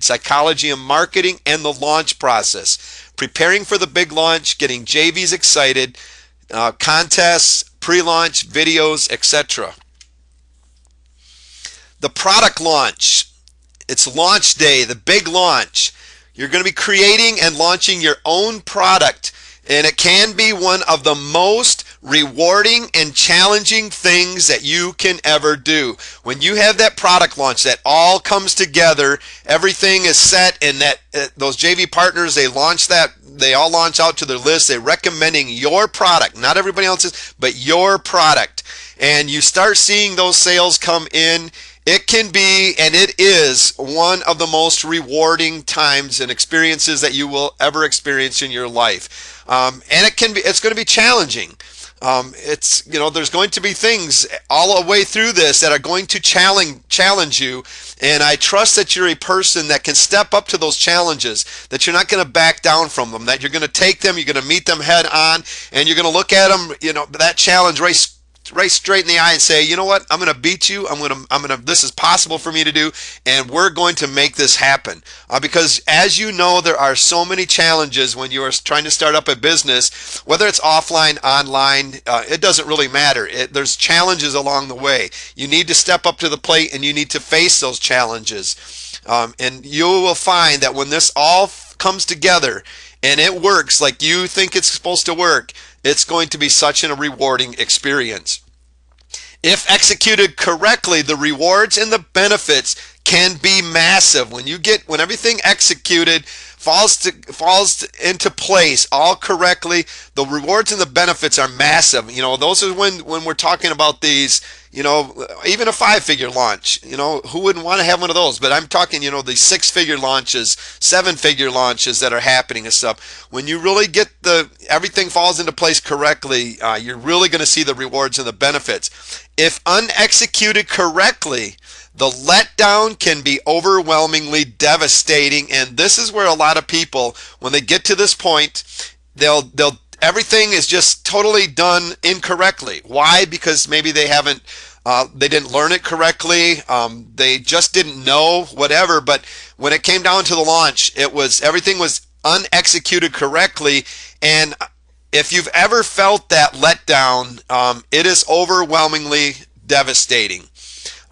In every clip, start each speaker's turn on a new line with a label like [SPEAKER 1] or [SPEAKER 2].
[SPEAKER 1] psychology and marketing, and the launch process. Preparing for the big launch, getting JVs excited, contests, pre-launch, videos, etc. The product launch. It's launch day, the big launch. You're going to be creating and launching your own product, and it can be one of the most rewarding and challenging things that you can ever do. When you have that product launch that all comes together, everything is set, and that those JV partners, they all launch out to their list. They're recommending your product, not everybody else's, but your product. And you start seeing those sales come in. It can be, and it is, one of the most rewarding times and experiences that you will ever experience in your life. And it's going to be challenging. There's going to be things all the way through this that are going to challenge you. And I trust that you're a person that can step up to those challenges, that you're not going to back down from them, that you're going to take them, you're going to meet them head on, and you're going to look at them, that challenge right straight in the eye and say, you know what, I'm going to beat you. This is possible for me to do, and we're going to make this happen. Because as you know, there are so many challenges when you are trying to start up a business, whether it's offline, online, it doesn't really matter. There's challenges along the way. You need to step up to the plate, and you need to face those challenges. And you will find that when this all comes together and it works like you think it's supposed to work, it's going to be such a rewarding experience. If executed correctly, the rewards and the benefits can be massive. When everything executed falls into place all correctly, the rewards and the benefits are massive. Those are when we're talking about these, even a 5-figure launch. Who wouldn't want to have one of those? But I'm talking, the 6-figure launches, 7-figure launches that are happening and stuff. When you really get everything falls into place correctly, you're really going to see the rewards and the benefits. If unexecuted correctly, the letdown can be overwhelmingly devastating, and this is where a lot of people, when they get to this point, everything is just totally done incorrectly. Why? Because maybe they didn't learn it correctly, they just didn't know, whatever. But when it came down to the launch, everything was unexecuted correctly. And if you've ever felt that letdown, it is overwhelmingly devastating.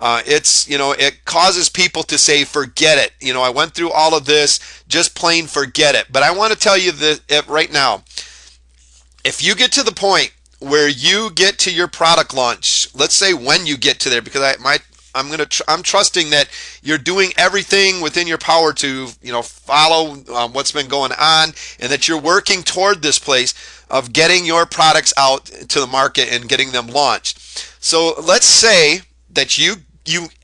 [SPEAKER 1] It causes people to say, forget it. I went through all of this, just plain forget it. But I want to tell you that right now, if you get to the point where you get to your product launch, let's say when you get to there, because I'm trusting that you're doing everything within your power to, follow what's been going on, and that you're working toward this place of getting your products out to the market and getting them launched. So let's say that you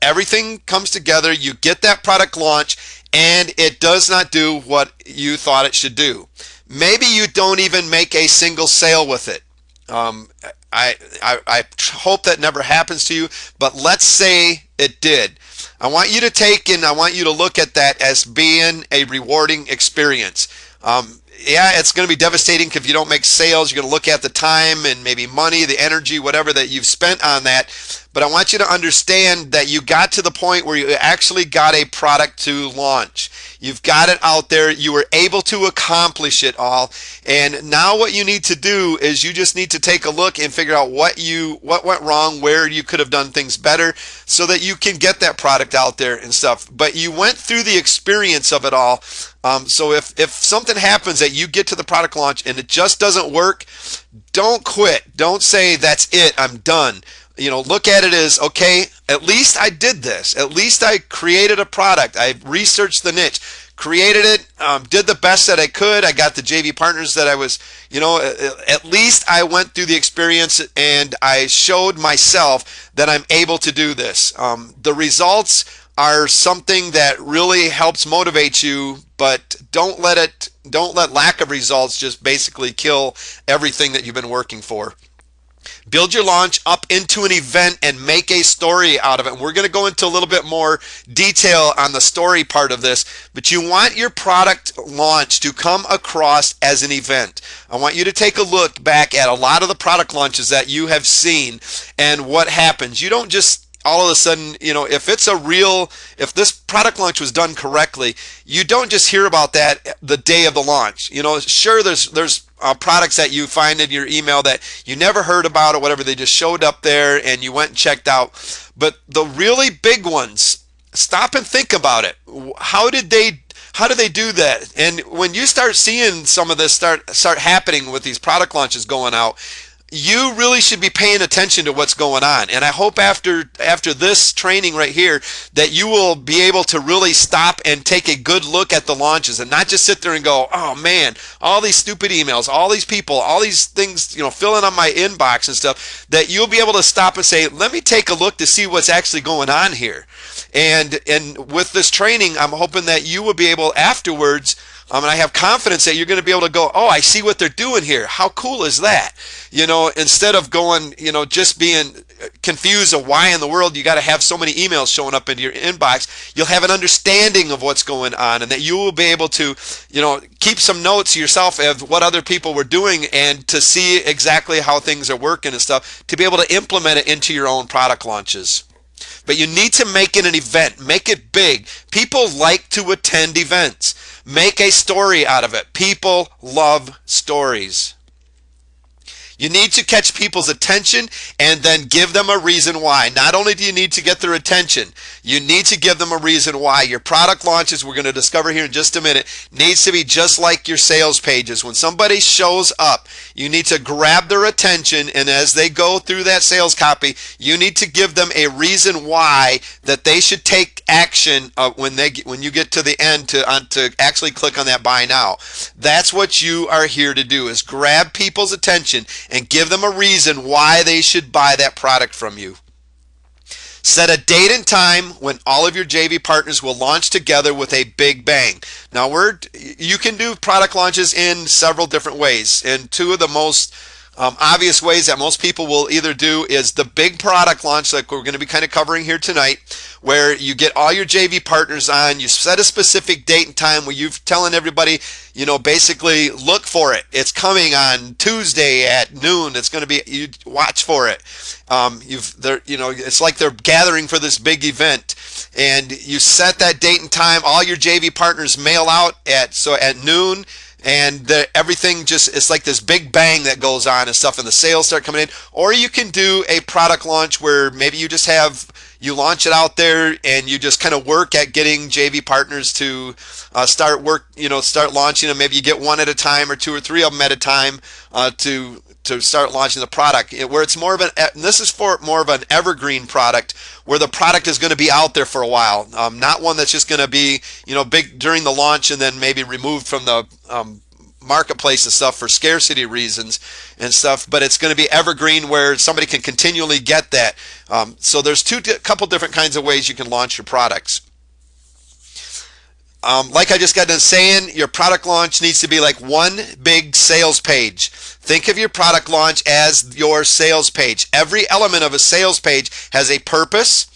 [SPEAKER 1] everything comes together, you get that product launch, and it does not do what you thought it should do. Maybe you don't even make a single sale with it. I hope that never happens to you, but let's say it did. I want you to look at that as being a rewarding experience. It's going to be devastating if you don't make sales. You're going to look at the time and maybe money, the energy, whatever that you've spent on that. But I want you to understand that you got to the point where you actually got a product to launch. You've got it out there. You were able to accomplish it all. And now what you need to do is you just need to take a look and figure out what went wrong, where you could have done things better so that you can get that product out there and stuff. But you went through the experience of it all. So if something happens that you get to the product launch and it just doesn't work, don't quit. Don't say, that's it, I'm done. Look at it as, okay, at least I did this. At least I created a product. I researched the niche, created it, did the best that I could. I got the JV partners that I was, at least I went through the experience and I showed myself that I'm able to do this. The results are something that really helps motivate you, but don't let lack of results just basically kill everything that you've been working for. Build your launch up into an event and make a story out of it. And we're going to go into a little bit more detail on the story part of this, but you want your product launch to come across as an event. I want you to take a look back at a lot of the product launches that you have seen and what happens. You don't just all of a sudden, if if this product launch was done correctly, you don't just hear about that the day of the launch. Sure, there's products that you find in your email that you never heard about or whatever. They just showed up there and you went and checked out. But the really big ones, stop and think about it. How did they do that? And when you start seeing some of this start happening with these product launches going out, you really should be paying attention to what's going on. And I hope after this training right here that you will be able to really stop and take a good look at the launches and not just sit there and go, oh man, all these stupid emails, all these people, all these things, filling on my inbox and stuff, that you'll be able to stop and say, let me take a look to see what's actually going on here. And with this training, I'm hoping that you will be able afterwards, and I have confidence that you're going to be able to go, oh, I see what they're doing here. How cool is that? Instead of going, just being confused of why in the world you got to have so many emails showing up into your inbox, you'll have an understanding of what's going on, and that you will be able to, keep some notes yourself of what other people were doing and to see exactly how things are working and stuff, to be able to implement it into your own product launches. But you need to make it an event. Make it big. People like to attend events. Make a story out of it. People love stories. You need to catch people's attention and then give them a reason why. Not only do you need to get their attention, you need to give them a reason why. Your product launches, we're going to discover here in just a minute, needs to be just like your sales pages. When somebody shows up, you need to grab their attention, and as they go through that sales copy, you need to give them a reason why that they should take action when you get to the end to actually click on that buy now. That's what you are here to do, is grab people's attention and give them a reason why they should buy that product from you. Set a date and time when all of your JV partners will launch together with a big bang. Now, you can do product launches in several different ways, and two of the most obvious ways that most people will either do is the big product launch, like we're going to be kind of covering here tonight, where you get all your JV partners on, you set a specific date and time where you're telling everybody, basically look for it. It's coming on Tuesday at noon. It's going to be, you watch for it. It's like they're gathering for this big event, and you set that date and time. All your JV partners mail out at noon. And everything it's like this big bang that goes on and stuff, and the sales start coming in. Or you can do a product launch where maybe you launch it out there and you just kind of work at getting JV partners to start launching them. Maybe you get one at a time or two or three of them at a time to start launching the product, where it's more of this is for more of an evergreen product, where the product is going to be out there for a while, not one that's just going to be big during the launch and then maybe removed from the marketplace and stuff for scarcity reasons and stuff, but it's going to be evergreen where somebody can continually get that. So there's couple different kinds of ways you can launch your products. Like I just got done saying, your product launch needs to be like one big sales page. Think of your product launch as your sales page. Every element of a sales page has a purpose,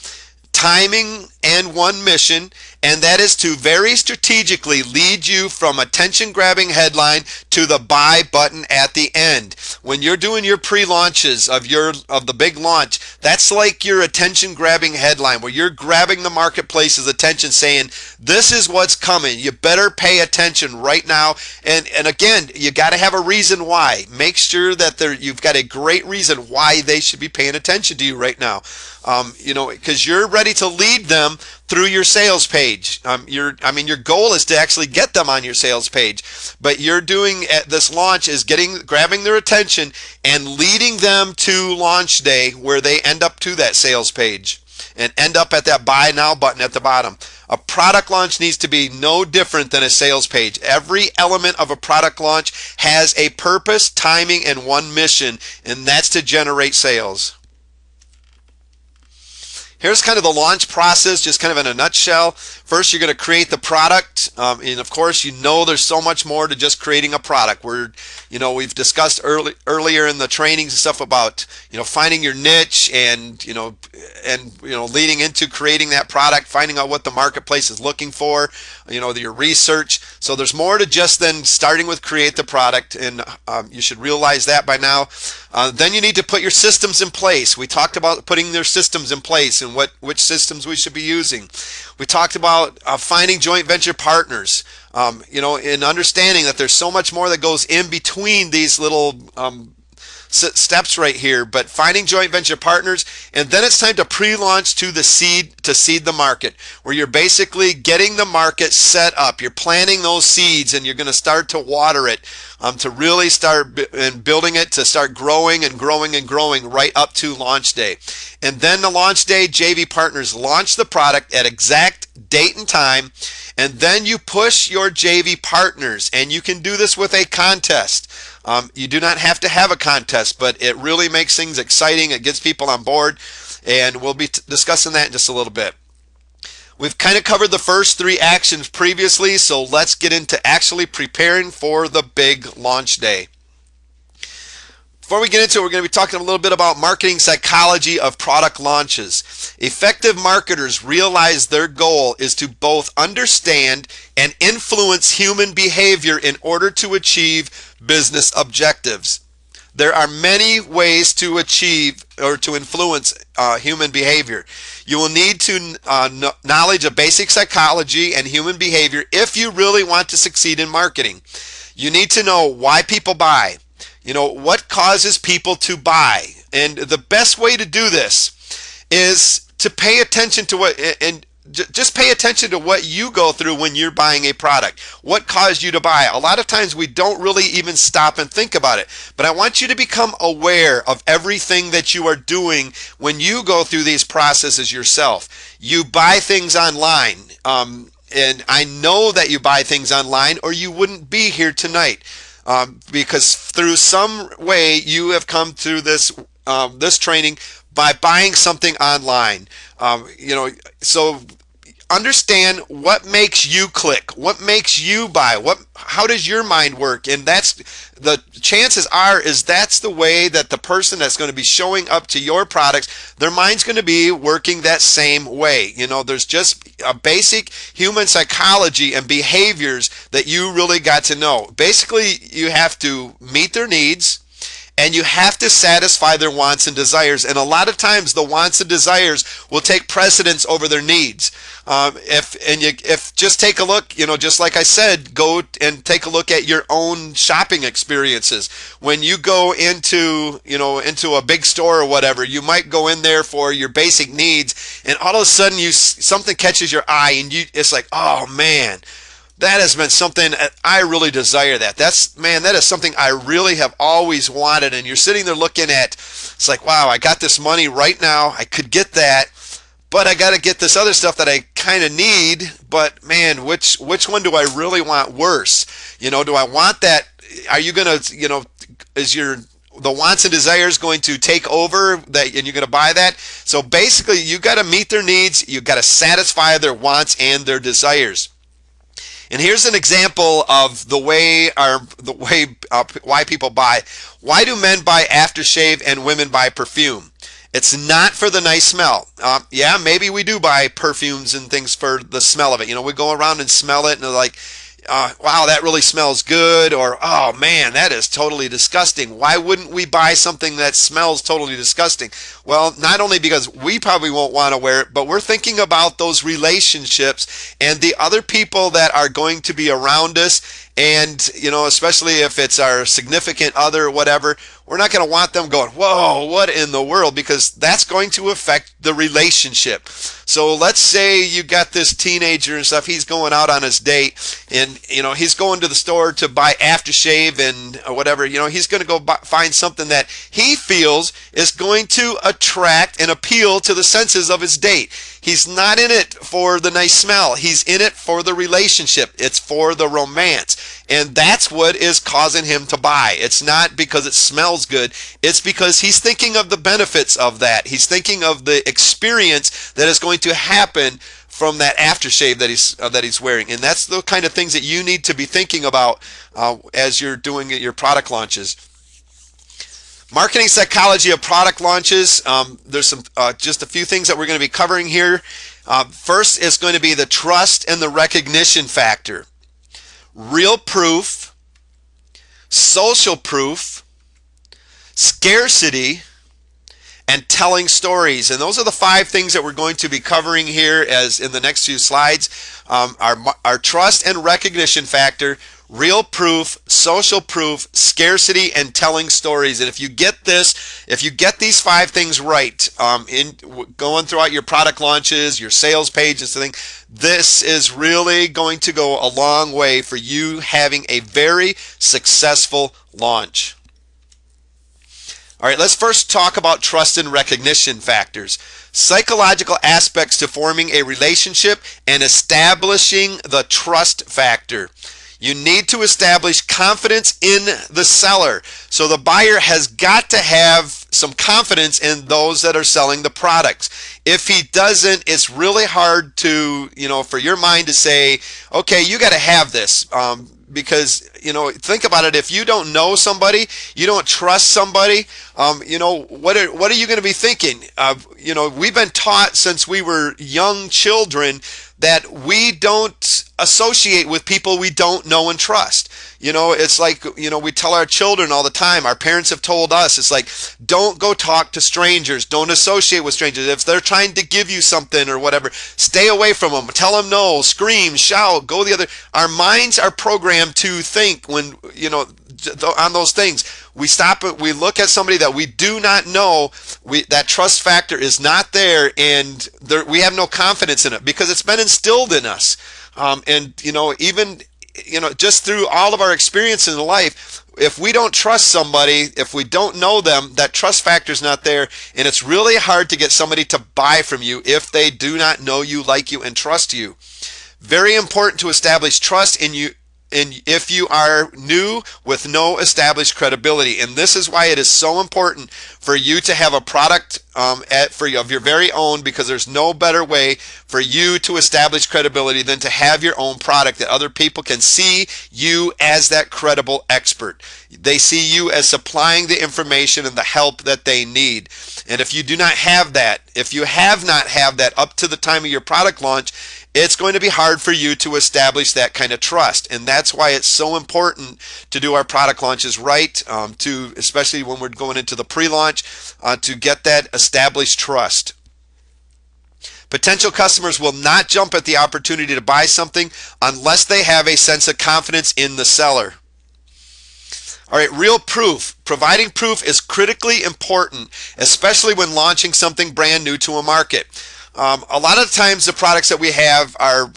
[SPEAKER 1] timing, and one mission, and that is to very strategically lead you from attention-grabbing headline to the buy button at the end. When you're doing your pre-launches of the big launch, that's like your attention-grabbing headline, where you're grabbing the marketplace's attention, saying, this is what's coming. You better pay attention right now. And again, you got to have a reason why. Make sure that you've got a great reason why they should be paying attention to you right now. Because you're ready to lead them through your sales page. Your goal is to actually get them on your sales page, but you're doing at this launch is grabbing their attention and leading them to launch day, where they end up to that sales page and end up at that buy now button at the bottom. A product launch needs to be no different than a sales page. Every element of a product launch has a purpose, timing, and one mission, and that's to generate sales. Here's kind of the launch process, just kind of in a nutshell. First, you're going to create the product, and of course, there's so much more to just creating a product. We've discussed earlier in the trainings and stuff about finding your niche and leading into creating that product, finding out what the marketplace is looking for, your research. So there's more to just then starting with create the product, and you should realize that by now. Then you need to put your systems in place. We talked about putting their systems in place and which systems we should be using. We talked about finding joint venture partners, in understanding that there's so much more that goes in between these little steps right here, but finding joint venture partners. And then it's time to pre-launch to seed the market, where you're basically getting the market set up. You're planting those seeds, and you're going to start to water it to really start and building it to start growing and growing and growing right up to launch day. And then the launch day, JV partners launch the product at exact date and time, and then you push your JV partners, and you can do this with a contest. You do not have to have a contest, but it really makes things exciting. It gets people on board, and we'll be discussing that in just a little bit. We've kind of covered the first 3 actions previously, so let's get into actually preparing for the big launch day. Before we get into it, we're going to be talking a little bit about marketing psychology of product launches. Effective marketers realize their goal is to both understand and influence human behavior in order to achieve business objectives. There are many ways to achieve or to influence human behavior. You will need to knowledge of basic psychology and human behavior if you really want to succeed in marketing. You need to know why people buy. What causes people to buy? And the best way to do this is to pay attention to just pay attention to what you go through when you're buying a product. What caused you to buy? A lot of times we don't really even stop and think about it. But I want you to become aware of everything that you are doing when you go through these processes yourself. You buy things online. And I know that you buy things online, or you wouldn't be here tonight. Because through some way you have come through this training by buying something online. So understand what makes you click, what makes you buy, how does your mind work, and that's the chances are is that's the way that the person that's going to be showing up to your products, their mind's going to be working that same way. There's just a basic human psychology and behaviors that you really got to know. Basically, you have to meet their needs, and you have to satisfy their wants and desires. And a lot of times the wants and desires will take precedence over their needs. If just take a look, just like I said, go and take a look at your own shopping experiences. When you go into a big store or whatever, you might go in there for your basic needs, and all of a sudden something catches your eye, and it's like, oh man, that has been something I really desire. That is something I really have always wanted. And you're sitting there looking at, it's like, wow, I got this money right now. I could get that, but I got to get this other stuff that I kind of need. But man, which one do I really want worse? Do I want that? Are you going to, the wants and desires going to take over that, and you're going to buy that? So basically, you got to meet their needs. You got to satisfy their wants and their desires. And here's an example of why people buy. Why do men buy aftershave and women buy perfume? It's not for the nice smell. Yeah, maybe we do buy perfumes and things for the smell of it. We go around and smell it, and they're like, wow, that really smells good, or oh man, that is totally disgusting. Why wouldn't we buy something that smells totally disgusting? Well, not only because we probably won't want to wear it, but we're thinking about those relationships and the other people that are going to be around us. And, especially if it's our significant other or whatever, we're not going to want them going, whoa, what in the world? Because that's going to affect the relationship. So let's say you got this teenager and stuff, he's going out on his date, and, he's going to the store to buy aftershave and whatever. He's going to go find something that he feels is going to attract and appeal to the senses of his date. He's not in it for the nice smell. He's in it for the relationship. It's for the romance. And that's what is causing him to buy. It's not because it smells good. It's because he's thinking of the benefits of that. He's thinking of the experience that is going to happen from that aftershave that he's wearing. And that's the kind of things that you need to be thinking about as you're doing your product launches. Marketing psychology of product launches. There's some just a few things that we're going to be covering here. First is going to be the trust and the recognition factor. Real proof, social proof, scarcity, and telling stories. And those are the 5 things that we're going to be covering here as in the next few slides. Our trust and recognition factor, real proof, social proof, scarcity, and telling stories. And if you get these 5 things right, in going throughout your product launches, your sales pages, and things, this is really going to go a long way for you having a very successful launch. All right, let's first talk about trust and recognition factors. Psychological aspects to forming a relationship and establishing the trust factor. You need to establish confidence in the seller. So the buyer has got to have some confidence in those that are selling the products. If he doesn't, it's really hard to, for your mind to say, okay, you got to have this. Because, think about it. If you don't know somebody, you don't trust somebody, what are you going to be thinking? We've been taught since we were young children that we don't associate with people we don't know and trust. It's like, we tell our children all the time, our parents have told us, it's like, don't go talk to strangers, don't associate with strangers. If they're trying to give you something or whatever, stay away from them, tell them no, scream, shout, go the other. Our minds are programmed to think when, on those things. We stop it, we look at somebody that we do not know, that trust factor is not there, and we have no confidence in it because it's been instilled in us. Even just through all of our experience in life, if we don't trust somebody, if we don't know them, that trust factor is not there, and it's really hard to get somebody to buy from you if they do not know you, like you, and trust you. Very important to establish trust in you. And if you are new with no established credibility, and this is why it is so important for you to have a product of your very own, because there's no better way for you to establish credibility than to have your own product that other people can see you as that credible expert. They see you as supplying the information and the help that they need. And if you do not have that, if you have not have that up to the time of your product launch, it's going to be hard for you to establish that kind of trust. And that's why it's so important to do our product launches right, especially when we're going into the pre-launch, to get that established trust. Potential customers will not jump at the opportunity to buy something unless they have a sense of confidence in the seller. All right, real proof. Providing proof is critically important, especially when launching something brand new to a market. A lot of times the products that we have are,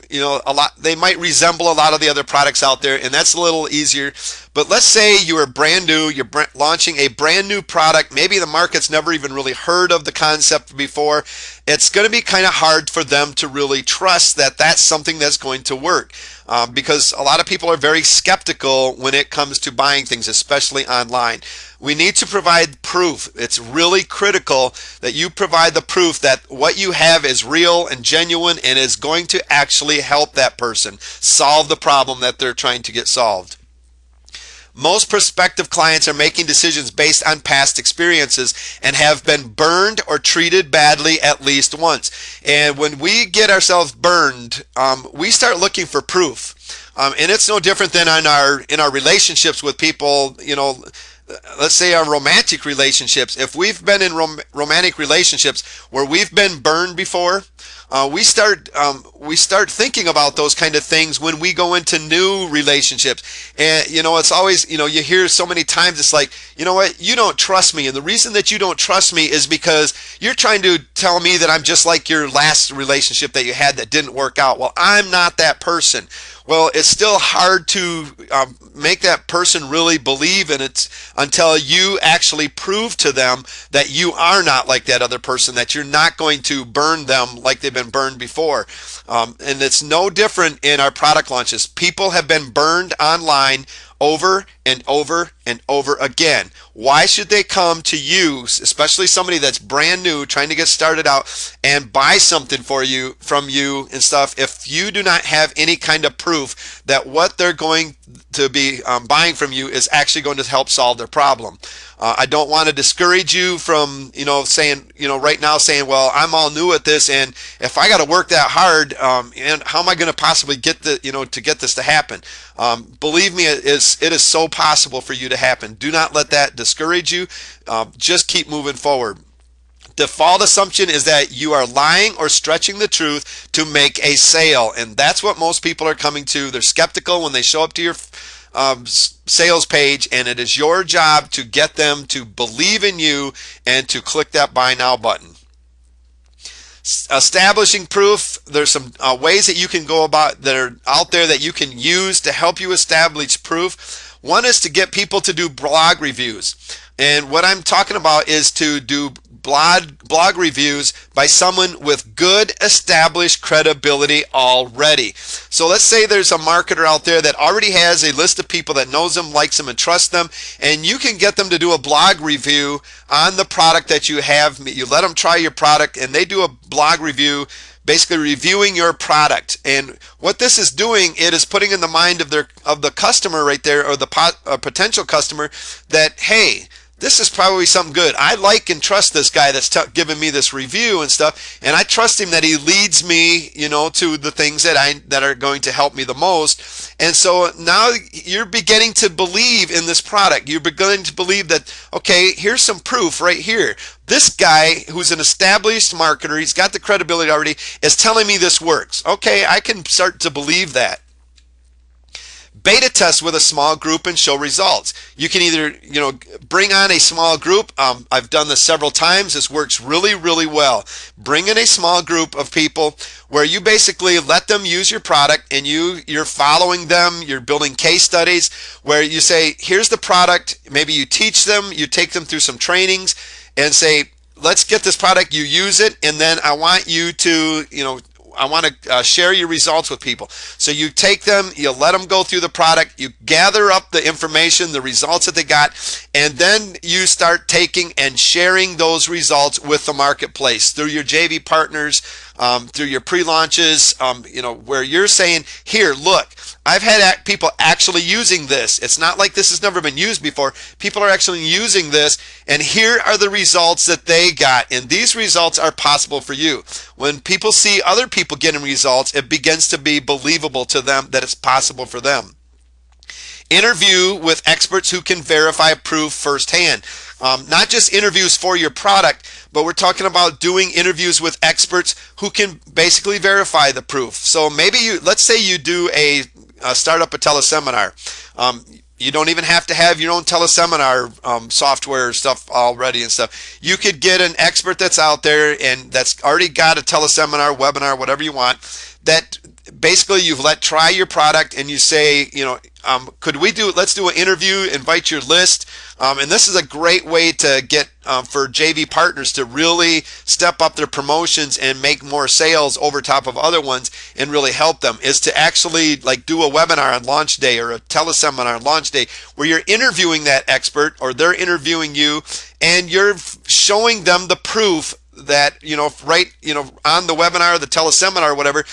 [SPEAKER 1] they might resemble a lot of the other products out there, and that's a little easier. But let's say you are brand new, you're launching a brand new product, maybe the market's never even really heard of the concept before. It's going to be kind of hard for them to really trust that that's something that's going to work. Because a lot of people are very skeptical when it comes to buying things, especially online. We need to provide proof. It's really critical that you provide the proof that what you have is real and genuine and is going to actually help that person solve the problem that they're trying to get solved. Most prospective clients are making decisions based on past experiences and have been burned or treated badly at least once. And when we get ourselves burned, we start looking for proof. And it's no different than in our relationships with people, let's say our romantic relationships. If we've been in romantic relationships where we've been burned before, we start thinking about those kind of things when we go into new relationships. And it's always, you hear so many times, it's like, you know what, you don't trust me, and the reason that you don't trust me is because you're trying to tell me that I'm just like your last relationship that you had that didn't work out. Well, I'm not that person. Well, it's still hard to make that person really believe in it until you actually prove to them that you are not like that other person, that you're not going to burn them like they've been burned before. And it's no different in our product launches. People have been burned online over and over and over again. Why should they come to you, especially somebody that's brand new trying to get started out, and buy something from you and stuff, if you do not have any kind of proof that what they're going to be buying from you is actually going to help solve their problem? I don't want to discourage you from, saying, right now saying, well, I'm all new at this, and if I got to work that hard, and how am I going to possibly get to get this to happen? Believe me, it is so possible for you to happen. Do not let that discourage you. Just keep moving forward. Default assumption is that you are lying or stretching the truth to make a sale, and that's what most people are coming to. They're skeptical when they show up to your sales page, and it is your job to get them to believe in you and to click that buy now button. Establishing proof, there's some ways that you can go about that are out there that you can use to help you establish proof. One is to get people to do blog reviews, and what I'm talking about is to do blog reviews by someone with good established credibility already. So let's say there's a marketer out there that already has a list of people that knows them, likes them, and trusts them, and you can get them to do a blog review on the product that you have. You let them try your product, and they do a blog review, basically reviewing your product. And what this is doing, it is putting in the mind of the customer right there, or the potential customer, that, hey, this is probably something good. I like and trust this guy that's giving me this review and stuff, and I trust him that he leads me, to the things that are going to help me the most. And so now you're beginning to believe in this product. You're beginning to believe that, okay, here's some proof right here. This guy who's an established marketer, he's got the credibility already, is telling me this works. Okay, I can start to believe that. Beta test with a small group and show results. You can either, bring on a small group. I've done this several times. This works really, really well. Bring in a small group of people where you basically let them use your product, and you're following them. You're building case studies where you say, here's the product. Maybe you teach them, you take them through some trainings and say, let's get this product, you use it, and then I want you to, I want to share your results with people. So you take them, you let them go through the product, you gather up the information, the results that they got, and then you start taking and sharing those results with the marketplace through your JV partners, through your pre-launches, where you're saying, here, look, I've had people actually using this. It's not like this has never been used before. People are actually using this, and here are the results that they got, and these results are possible for you. When people see other people getting results, it begins to be believable to them that it's possible for them. Interview with experts who can verify proof firsthand. Not just interviews for your product, but we're talking about doing interviews with experts who can basically verify the proof. So maybe let's say you do start up a teleseminar. You don't even have to have your own teleseminar software stuff already and stuff. You could get an expert that's out there and that's already got a teleseminar, webinar, whatever you want, that basically you've let try your product, and you say, let's do an interview, invite your list. And this is a great way to get for JV partners to really step up their promotions and make more sales over top of other ones and really help them, is to actually do a webinar on launch day or a teleseminar on launch day where you're interviewing that expert, or they're interviewing you, and you're showing them the proof that, on the webinar, the teleseminar, or whatever,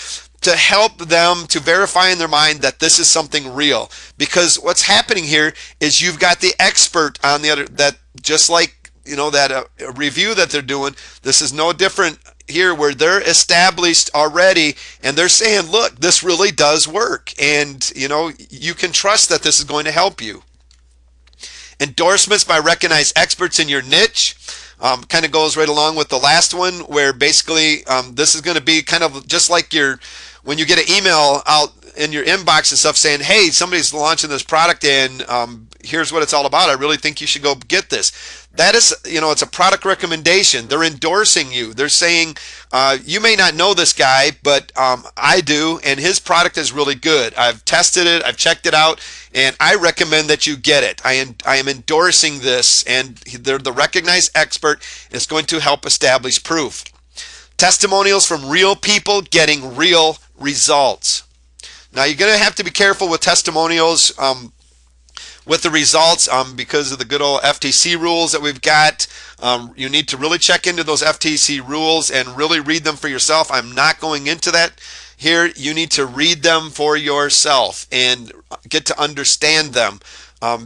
[SPEAKER 1] to help them to verify in their mind that this is something real. Because what's happening here is you've got the expert on the other, that just like, that review that they're doing, this is no different here, where they're established already and they're saying, look, this really does work, and you can trust that this is going to help you. Endorsements by recognized experts in your niche. Kind of goes right along with the last one, where basically this is going to be kind of just like when you get an email out in your inbox and stuff saying, hey, somebody's launching this product, and here's what it's all about. I really think you should go get this. That is, it's a product recommendation. They're endorsing you. They're saying, you may not know this guy, but I do, and his product is really good. I've tested it, I've checked it out, and I recommend that you get it. I am endorsing this, and they're the recognized expert. It's going to help establish proof. Testimonials from real people getting real results. Now, you're going to have to be careful with testimonials. with the results because of the good old FTC rules that we've got. You need to really check into those FTC rules and really read them for yourself. I'm not going into that here. You need to read them for yourself and get to understand them.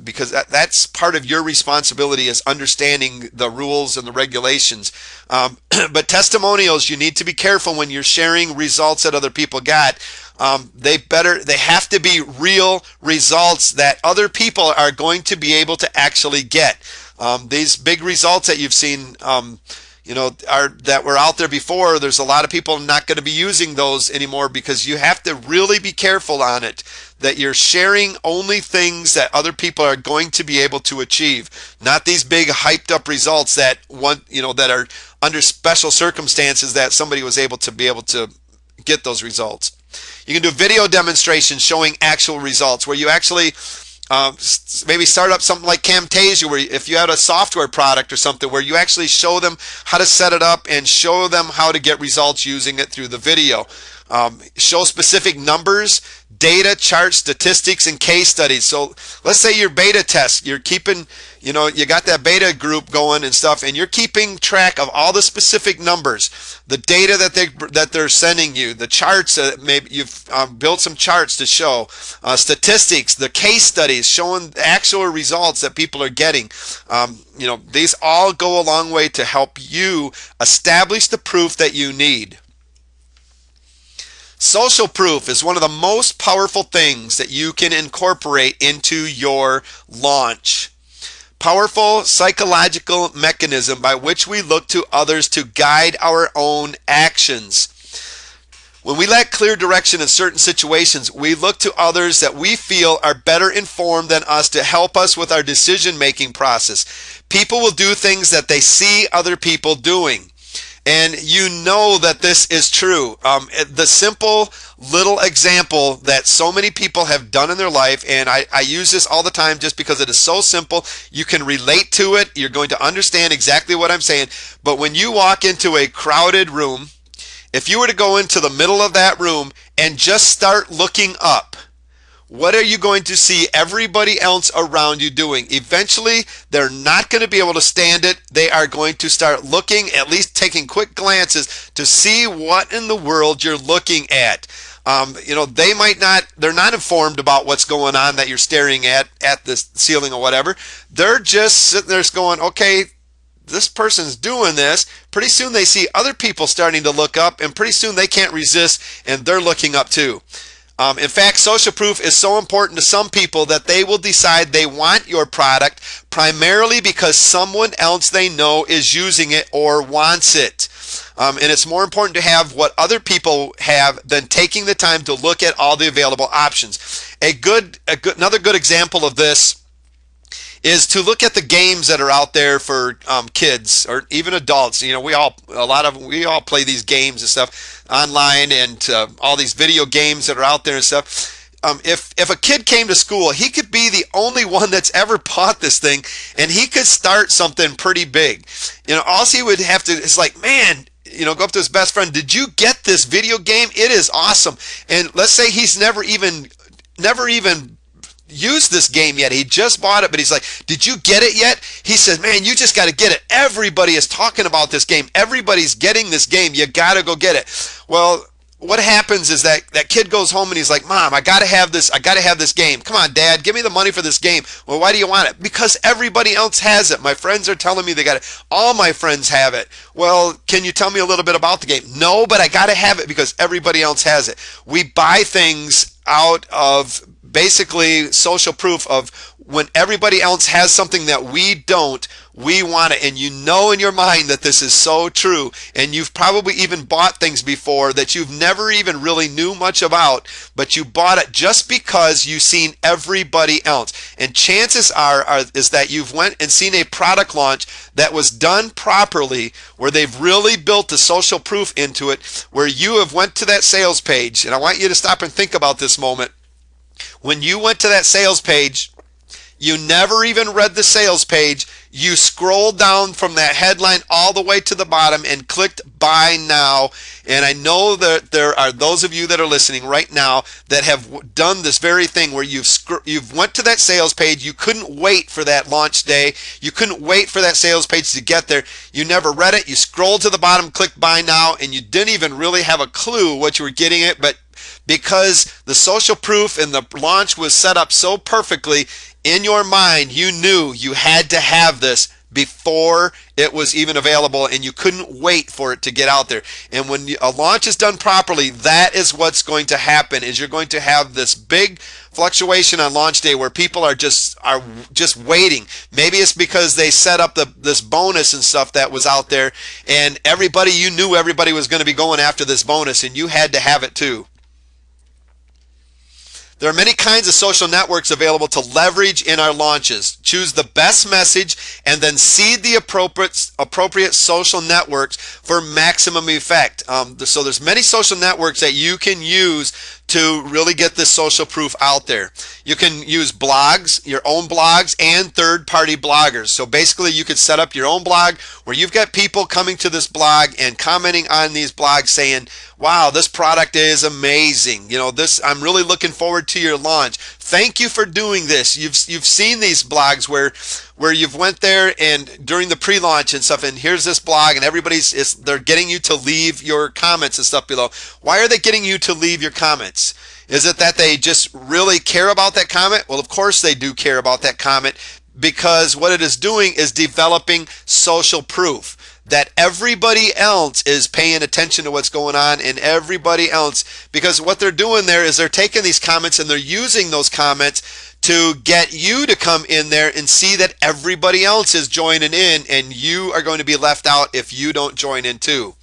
[SPEAKER 1] Because that's part of your responsibility, is understanding the rules and the regulations. But testimonials, you need to be careful when you're sharing results that other people got. They have to be real results that other people are going to be able to actually get. These big results that you've seen, that were out there before, there's a lot of people not going to be using those anymore, because you have to really be careful on it, that you're sharing only things that other people are going to be able to achieve, not these big hyped up results that that are under special circumstances that somebody was able to get those results. You can do video demonstrations showing actual results, where you actually maybe start up something like Camtasia, where if you had a software product or something, where you actually show them how to set it up and show them how to get results using it through the video. Show specific numbers, data, charts, statistics, and case studies. So let's say your beta test, you're keeping, you got that beta group going and stuff, and you're keeping track of all the specific numbers, the data that they're sending you, the charts that maybe you've built some charts to show, statistics, the case studies showing the actual results that people are getting. These all go a long way to help you establish the proof that you need. Social proof is one of the most powerful things that you can incorporate into your launch. Powerful psychological mechanism by which we look to others to guide our own actions. When we lack clear direction in certain situations, we look to others that we feel are better informed than us to help us with our decision-making process. People will do things that they see other people doing. And you know that this is true. The simple little example that so many people have done in their life, and I use this all the time just because it is so simple. You can relate to it. You're going to understand exactly what I'm saying. But when you walk into a crowded room, if you were to go into the middle of that room and just start looking up, what are you going to see everybody else around you doing? Eventually, they're not going to be able to stand it. They are going to start looking, at least taking quick glances to see what in the world you're looking at. They're not informed about what's going on that you're staring at the ceiling or whatever. They're just sitting there going, okay, this person's doing this. Pretty soon they see other people starting to look up, and pretty soon they can't resist, and they're looking up too. In fact, social proof is so important to some people that they will decide they want your product primarily because someone else they know is using it or wants it. And it's more important to have what other people have than taking the time to look at all the available options. Another good example of this is to look at the games that are out there for kids or even adults. We all play these games and stuff online, and all these video games that are out there and stuff. If a kid came to school, he could be the only one that's ever bought this thing, and he could start something pretty big. All he would have to is like, man, go up to his best friend. Did you get this video game? It is awesome. And let's say he's never even used this game yet. He just bought it, but he's like, did you get it yet? He says, man, you just got to get it. Everybody is talking about this game. Everybody's getting this game. You got to go get it. Well, what happens is that kid goes home and he's like, Mom, I got to have this. I got to have this game. Come on, Dad, give me the money for this game. Well, why do you want it? Because everybody else has it. My friends are telling me they got it. All my friends have it. Well, can you tell me a little bit about the game? No, but I got to have it because everybody else has it. We buy things out of basically social proof of when everybody else has something that we don't, we want it. And in your mind that this is so true. And you've probably even bought things before that you've never even really knew much about, but you bought it just because you've seen everybody else. And chances is that you've went and seen a product launch that was done properly, where they've really built the social proof into it, where you have went to that sales page. And I want you to stop and think about this moment. When you went to that sales page, You never even read the sales page. You scrolled down from that headline all the way to the bottom and clicked buy now. And I know that there are those of you that are listening right now that have done this very thing where you've went to that sales page. You couldn't wait for that launch day. You couldn't wait for that sales page to get there. You never read it. You scrolled to the bottom, clicked buy now, and you didn't even really have a clue what you were getting it. But because the social proof and the launch was set up so perfectly, in your mind, you knew you had to have this before it was even available, and you couldn't wait for it to get out there. And when a launch is done properly, that is what's going to happen, is you're going to have this big fluctuation on launch day where people are just waiting. Maybe it's because they set up this bonus and stuff that was out there, and you knew everybody was going to be going after this bonus, and you had to have it too. There are many kinds of social networks available to leverage in our launches. Choose the best message and then seed the appropriate social networks for maximum effect. So there's many social networks that you can use to really get this social proof out there. You can use blogs, your own blogs, and third-party bloggers. So basically you could set up your own blog where you've got people coming to this blog and commenting on these blogs saying, wow, this product is amazing. I'm really looking forward to your launch. Thank you for doing this. You've seen these blogs where you've went there and during the pre-launch and stuff, and here's this blog, and they're getting you to leave your comments and stuff below. Why are they getting you to leave your comments? Is it that they just really care about that comment? Well, of course they do care about that comment, because what it is doing is developing social proof that everybody else is paying attention to what's going on, and everybody else, because what they're doing there is they're taking these comments and they're using those comments to get you to come in there and see that everybody else is joining in, and you are going to be left out if you don't join in too.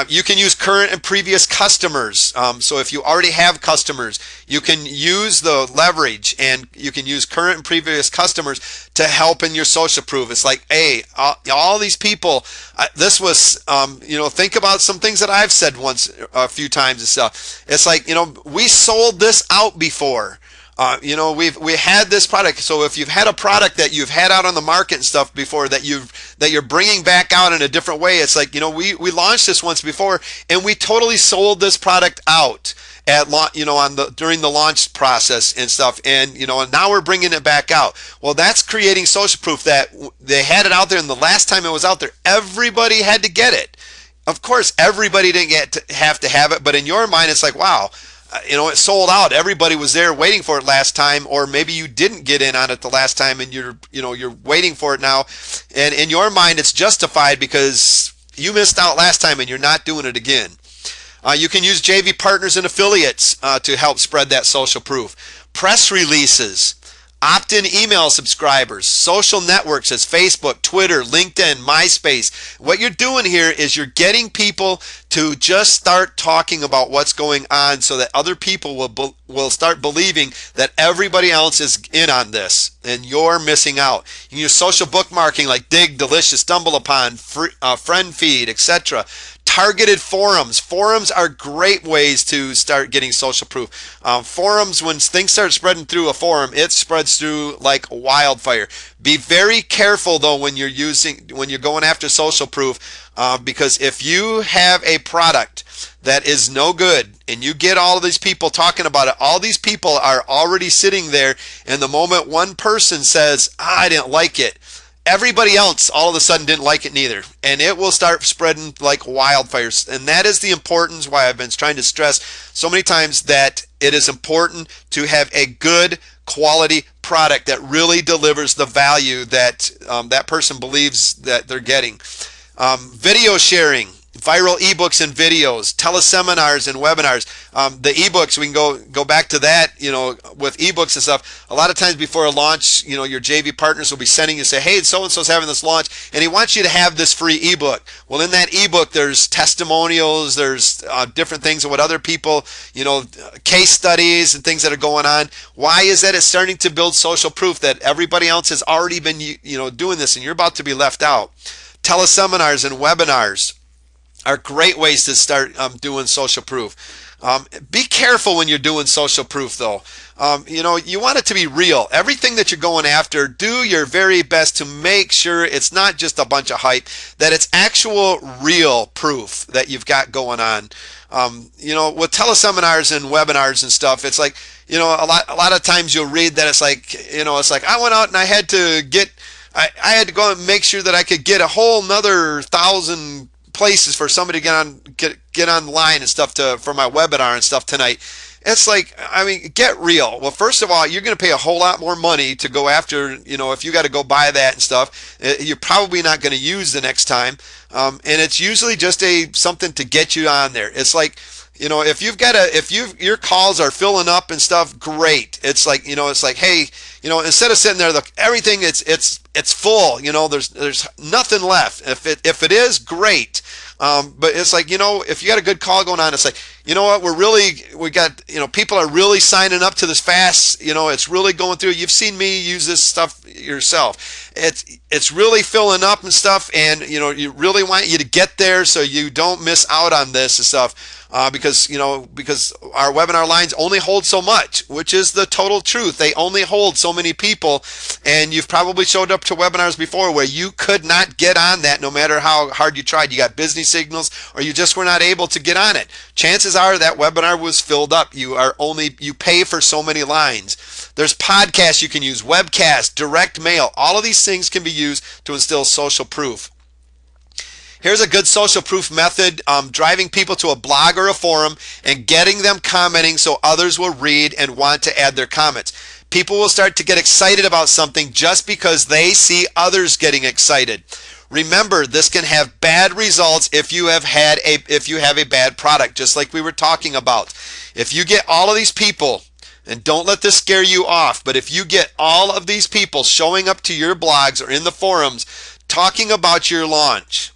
[SPEAKER 1] You can use current and previous customers. So if you already have customers, you can use the leverage, and you can use current and previous customers to help in your social proof. It's like, hey, all these people, this was, think about some things that I've said a few times and stuff. It's like, we sold this out before. We had this product. So if you've had a product that you've had out on the market and stuff before that you're bringing back out in a different way, it's like, we launched this once before and we totally sold this product out at during the launch process and stuff, and now we're bringing it back out. Well, that's creating social proof that they had it out there, and the last time it was out there, everybody had to get it. Of course, everybody didn't have to have it, but in your mind, it's like, wow. It sold out. Everybody was there waiting for it last time, or maybe you didn't get in on it the last time, and you're waiting for it now. And in your mind, it's justified because you missed out last time, and you're not doing it again. You can use JV partners and affiliates to help spread that social proof. Press releases, opt-in email subscribers, social networks as Facebook, Twitter, LinkedIn, MySpace. What you're doing here is you're getting people to just start talking about what's going on so that other people will start believing that everybody else is in on this and you're missing out. You can use social bookmarking like Dig, Delicious, StumbleUpon, FriendFeed, etc. Targeted forums. Forums are great ways to start getting social proof. Forums, when things start spreading through a forum, it spreads through like wildfire. Be very careful though when you're going after social proof, because if you have a product that is no good and you get all of these people talking about it, all these people are already sitting there, and the moment one person says, I didn't like it, everybody else all of a sudden didn't like it neither, and it will start spreading like wildfires. And that is the importance why I've been trying to stress so many times that it is important to have a good quality product that really delivers the value that that person believes that they're getting. Video sharing, viral ebooks and videos, teleseminars and webinars. The ebooks, we can go back to that, with ebooks and stuff. A lot of times before a launch, your JV partners will be sending you, say, hey, so-and-so's having this launch, and he wants you to have this free ebook. Well, in that ebook, there's testimonials, there's different things of what other people, case studies and things that are going on. Why is that? It's starting to build social proof that everybody else has already been, doing this, and you're about to be left out. Teleseminars and webinars are great ways to start doing social proof. Be careful when you're doing social proof, though. You want it to be real. Everything that you're going after, do your very best to make sure it's not just a bunch of hype, that it's actual real proof that you've got going on. With teleseminars and webinars and stuff, it's like, a lot of times you'll read that it's like I went out and I had to I had to go and make sure that I could get a whole nother 1,000 places for somebody to get online and stuff for my webinar and stuff tonight. It's like, I mean, get real. Well, first of all, you're going to pay a whole lot more money to go after, if you got to go buy that and stuff, you're probably not going to use the next time. And it's usually just something to get you on there. It's like, if your calls are filling up and stuff, great. It's like, hey, instead of sitting there, everything it's full, there's nothing left. If it is, great. But it's like, if you got a good call going on, it's like, you know what, we got, people are really signing up to this fast, it's really going through. You've seen me use this stuff yourself. It's really filling up and stuff, and, you really want you to get there so you don't miss out on this and stuff. Because our webinar lines only hold so much, which is the total truth. They only hold so many people, and you've probably showed up to webinars before where you could not get on that no matter how hard you tried. You got busy signals, or you just were not able to get on it. Chances are that webinar was filled up. You pay for so many lines. There's podcasts you can use, webcasts, direct mail. All of these things can be used to instill social proof. Here's a good social proof method, driving people to a blog or a forum and getting them commenting so others will read and want to add their comments. People will start to get excited about something just because they see others getting excited. Remember, this can have bad results if you have a bad product, just like we were talking about. If you get all of these people, and don't let this scare you off, but if you get all of these people showing up to your blogs or in the forums talking about your launch,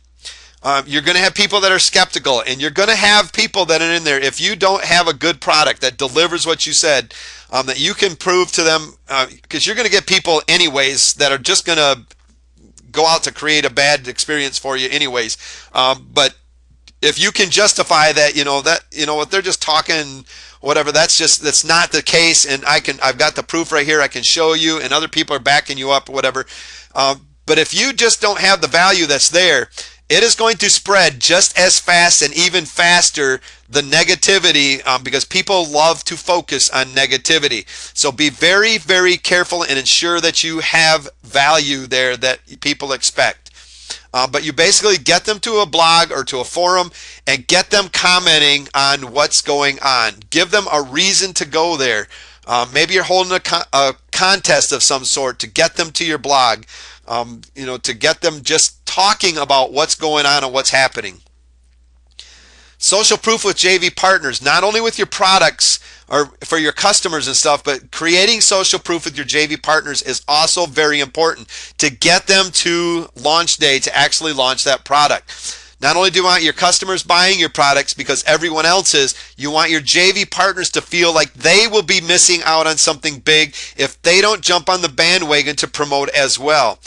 [SPEAKER 1] you're going to have people that are skeptical, and you're going to have people that are in there. If you don't have a good product that delivers what you said, that you can prove to them, because you're going to get people anyways that are just going to go out to create a bad experience for you anyways. But if you can justify that, what they're just talking, whatever, that's not the case, and I've got the proof right here. I can show you, and other people are backing you up, whatever. But if you just don't have the value that's there, it is going to spread just as fast and even faster, the negativity, because people love to focus on negativity. So be very, very careful and ensure that you have value there that people expect. But you basically get them to a blog or to a forum and get them commenting on what's going on. Give them a reason to go there. Maybe you're holding a contest of some sort to get them to your blog, to get them just talking about what's going on and what's happening. Social proof with JV partners, not only with your products or for your customers and stuff, but creating social proof with your JV partners is also very important to get them to launch day to actually launch that product. Not only do you want your customers buying your products because everyone else is, you want your JV partners to feel like they will be missing out on something big if they don't jump on the bandwagon to promote as well.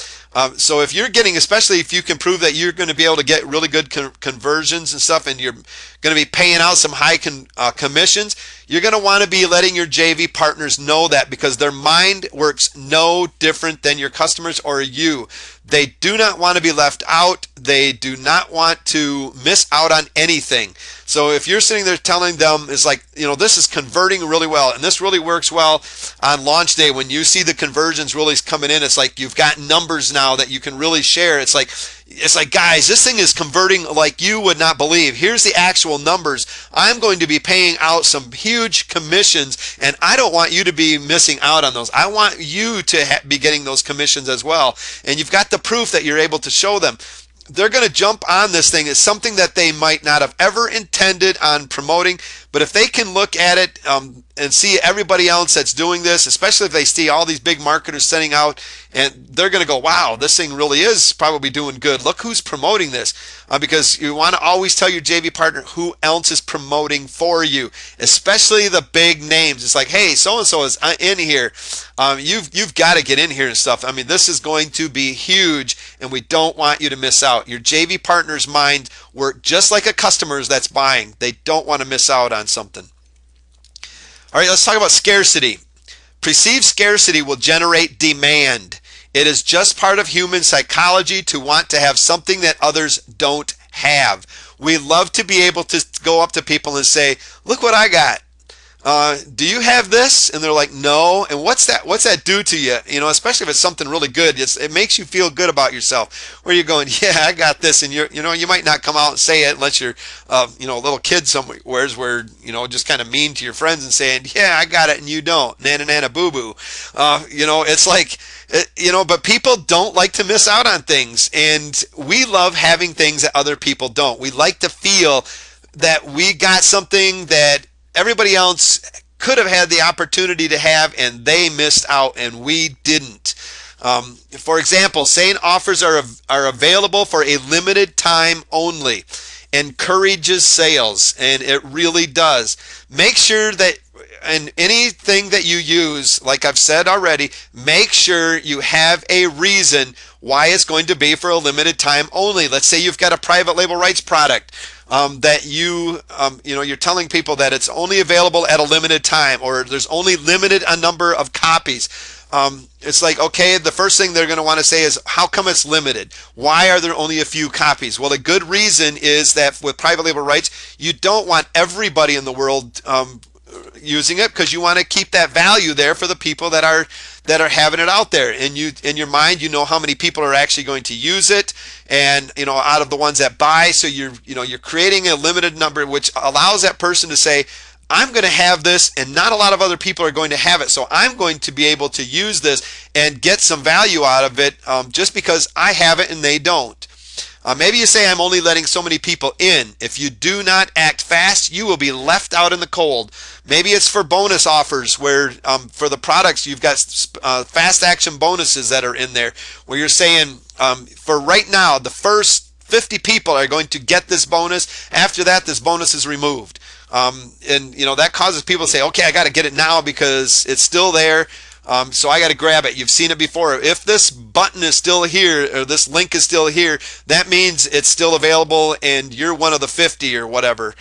[SPEAKER 1] So if you're getting, especially if you can prove that you're going to be able to get really good conversions and stuff, and you're going to be paying out some high commissions, you're going to want to be letting your JV partners know that, because their mind works no different than your customers or you. They do not want to be left out. They do not want to miss out on anything. So if you're sitting there telling them, it's like, this is converting really well, and this really works well on launch day, when you see the conversions really coming in, it's like you've got numbers now that you can really share. It's like, guys, this thing is converting like you would not believe. Here's the actual numbers. I'm going to be paying out some huge commissions, and I don't want you to be missing out on those. I want you to be getting those commissions as well. And you've got the proof that you're able to show them. They're going to jump on this thing. It's something that they might not have ever intended on promoting, but if they can look at it and see everybody else that's doing this, especially if they see all these big marketers sending out, and they're going to go, wow, this thing really is probably doing good. Look who's promoting this. Because you want to always tell your JV partner who else is promoting for you, especially the big names. It's like, hey, so-and-so is in here. You've got to get in here and stuff. I mean, this is going to be huge, and we don't want you to miss out. Your JV partner's mind work just like a customer's that's buying. They don't want to miss out on something. All right, let's talk about scarcity. Perceived scarcity will generate demand. It is just part of human psychology to want to have something that others don't have. We love to be able to go up to people and say, look what I got. Do you have this? And they're like, no. And what's that do to you? You know, especially if it's something really good, it makes you feel good about yourself. Where you're going, yeah, I got this, and you might not come out and say it unless you're, a little kid somewheres where, just kind of mean to your friends and saying, yeah, I got it, and you don't. Nana, nana, boo, boo. It's like, but people don't like to miss out on things, and we love having things that other people don't. We like to feel that we got something that everybody else could have had the opportunity to have, and they missed out, and we didn't. For example, saying offers are available for a limited time only encourages sales, and it really does. Make sure that in anything that you use, like I've said already, make sure you have a reason why it's going to be for a limited time only. Let's say you've got a private label rights product that you're telling people that it's only available at a limited time, or there's only limited a number of copies. It's like, okay, the first thing they're going to want to say is, how come it's limited? Why are there only a few copies? Well, a good reason is that with private label rights, you don't want everybody in the world using it, because you want to keep that value there for the people that are having it out there. And you, in your mind, how how many people are actually going to use it, and out of the ones that buy. So you're creating a limited number, which allows that person to say, I'm going to have this, and not a lot of other people are going to have it, so I'm going to be able to use this and get some value out of it, just because I have it and they don't. Maybe you say, I'm only letting so many people in. If you do not act fast, you will be left out in the cold. Maybe it's for bonus offers where for the products you've got fast action bonuses that are in there, where you're saying, for right now, the first 50 people are going to get this bonus. After that, this bonus is removed. And that causes people to say, okay, I got to get it now because it's still there. So I got to grab it. You've seen it before. If this button is still here, or this link is still here, that means it's still available and you're one of the 50 or whatever.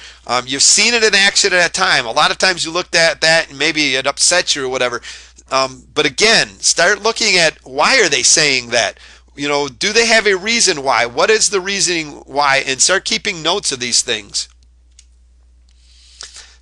[SPEAKER 1] You've seen it in action at a time. A lot of times you looked at that and maybe it upsets you or whatever. But again, start looking at, why are they saying that? Do they have a reason why? What is the reasoning why? And start keeping notes of these things.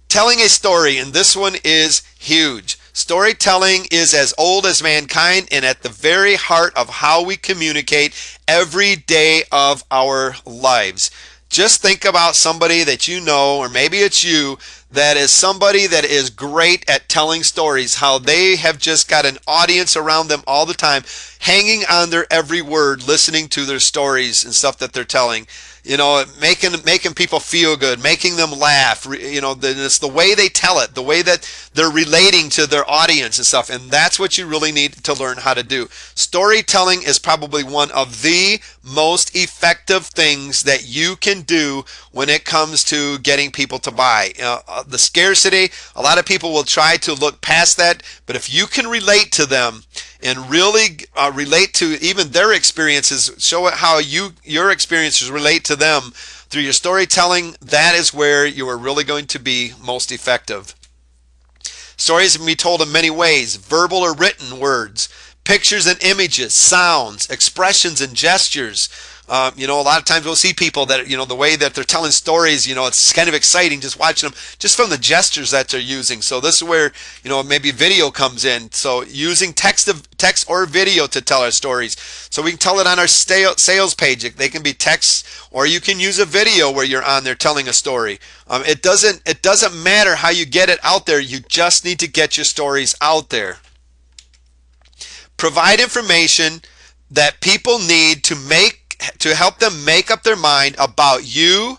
[SPEAKER 1] Telling a story, and this one is huge. Storytelling is as old as mankind and at the very heart of how we communicate every day of our lives. Just think about somebody that you know, or maybe it's you, that is somebody that is great at telling stories, how they have just got an audience around them all the time, hanging on their every word, listening to their stories and stuff that they're telling. Making people feel good, making them laugh. It's the way they tell it, the way that they're relating to their audience and stuff. And that's what you really need to learn how to do. Storytelling is probably one of the most effective things that you can do when it comes to getting people to buy. The scarcity, a lot of people will try to look past that, but if you can relate to them and really relate to even their experiences, show it how your experiences relate to them through your storytelling, that is where you are really going to be most effective. Stories can be told in many ways: verbal or written words, pictures and images, sounds, expressions and gestures. A lot of times we'll see people that, the way that they're telling stories, it's kind of exciting just watching them, just from the gestures that they're using. So this is where, maybe video comes in. So using text or video to tell our stories. So we can tell it on our sales page. They can be text, or you can use a video where you're on there telling a story. It doesn't matter how you get it out there. You just need to get your stories out there. Provide information that people need to help them make up their mind about you,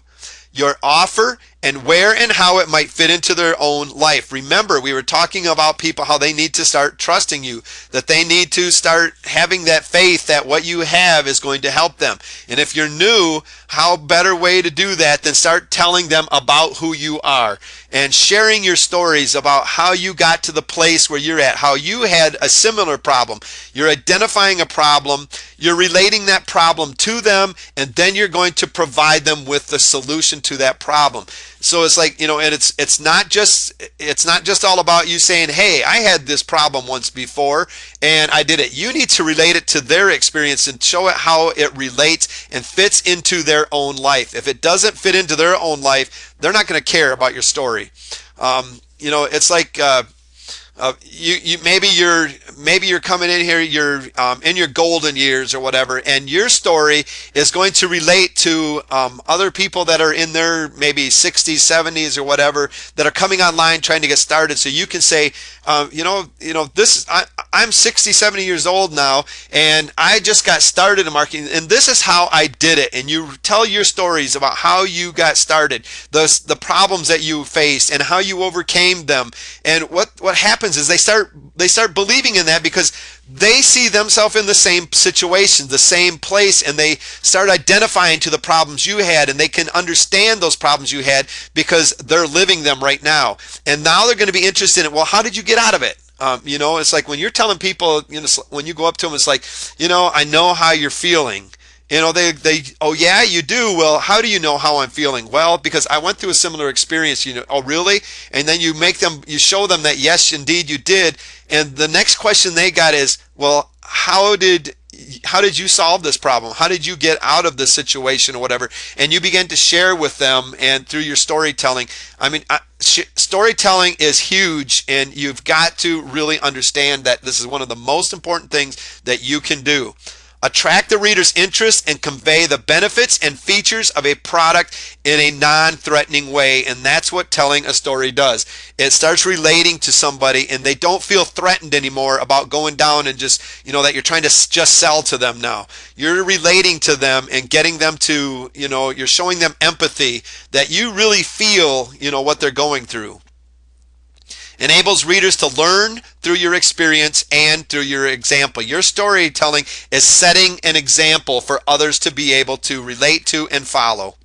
[SPEAKER 1] your offer, and where and how it might fit into their own life. Remember, we were talking about people, how they need to start trusting you, that they need to start having that faith that what you have is going to help them. And if you're new, how better way to do that than start telling them about who you are and sharing your stories about how you got to the place where you're at, how you had a similar problem. You're identifying a problem, you're relating that problem to them, and then you're going to provide them with the solution to that problem. So it's like, and it's not just all about you saying, hey, I had this problem once before and I did it. You need to relate it to their experience and show it how it relates and fits into their own life. If it doesn't fit into their own life, they're not going to care about your story. It's like maybe you're coming in here, you're in your golden years or whatever, and your story is going to relate to other people that are in their maybe 60s, 70s or whatever, that are coming online trying to get started. So you can say, I'm 60, 70 years old now, and I just got started in marketing, and this is how I did it. And you tell your stories about how you got started, the problems that you faced, and how you overcame them. And what happens is they start believing in that because they see themselves in the same situation, the same place, and they start identifying to the problems you had, and they can understand those problems you had because they're living them right now. And now they're going to be interested in, well, how did you get out of it? It's like when you're telling people, when you go up to them, it's like, I know how you're feeling. Oh yeah, you do. Well, how do you know how I'm feeling? Well, because I went through a similar experience. Oh really? And then you show them that yes, indeed you did. And the next question they got is, well, how did you solve this problem? How did you get out of this situation or whatever? And you begin to share with them, and through your storytelling. Storytelling is huge, and you've got to really understand that this is one of the most important things that you can do. Attract the reader's interest and convey the benefits and features of a product in a non-threatening way. And that's what telling a story does. It starts relating to somebody, and they don't feel threatened anymore about going down and just, that you're trying to just sell to them now. You're relating to them and getting them to, you're showing them empathy, that you really feel, what they're going through. Enables readers to learn through your experience and through your example. Your storytelling is setting an example for others to be able to relate to and follow.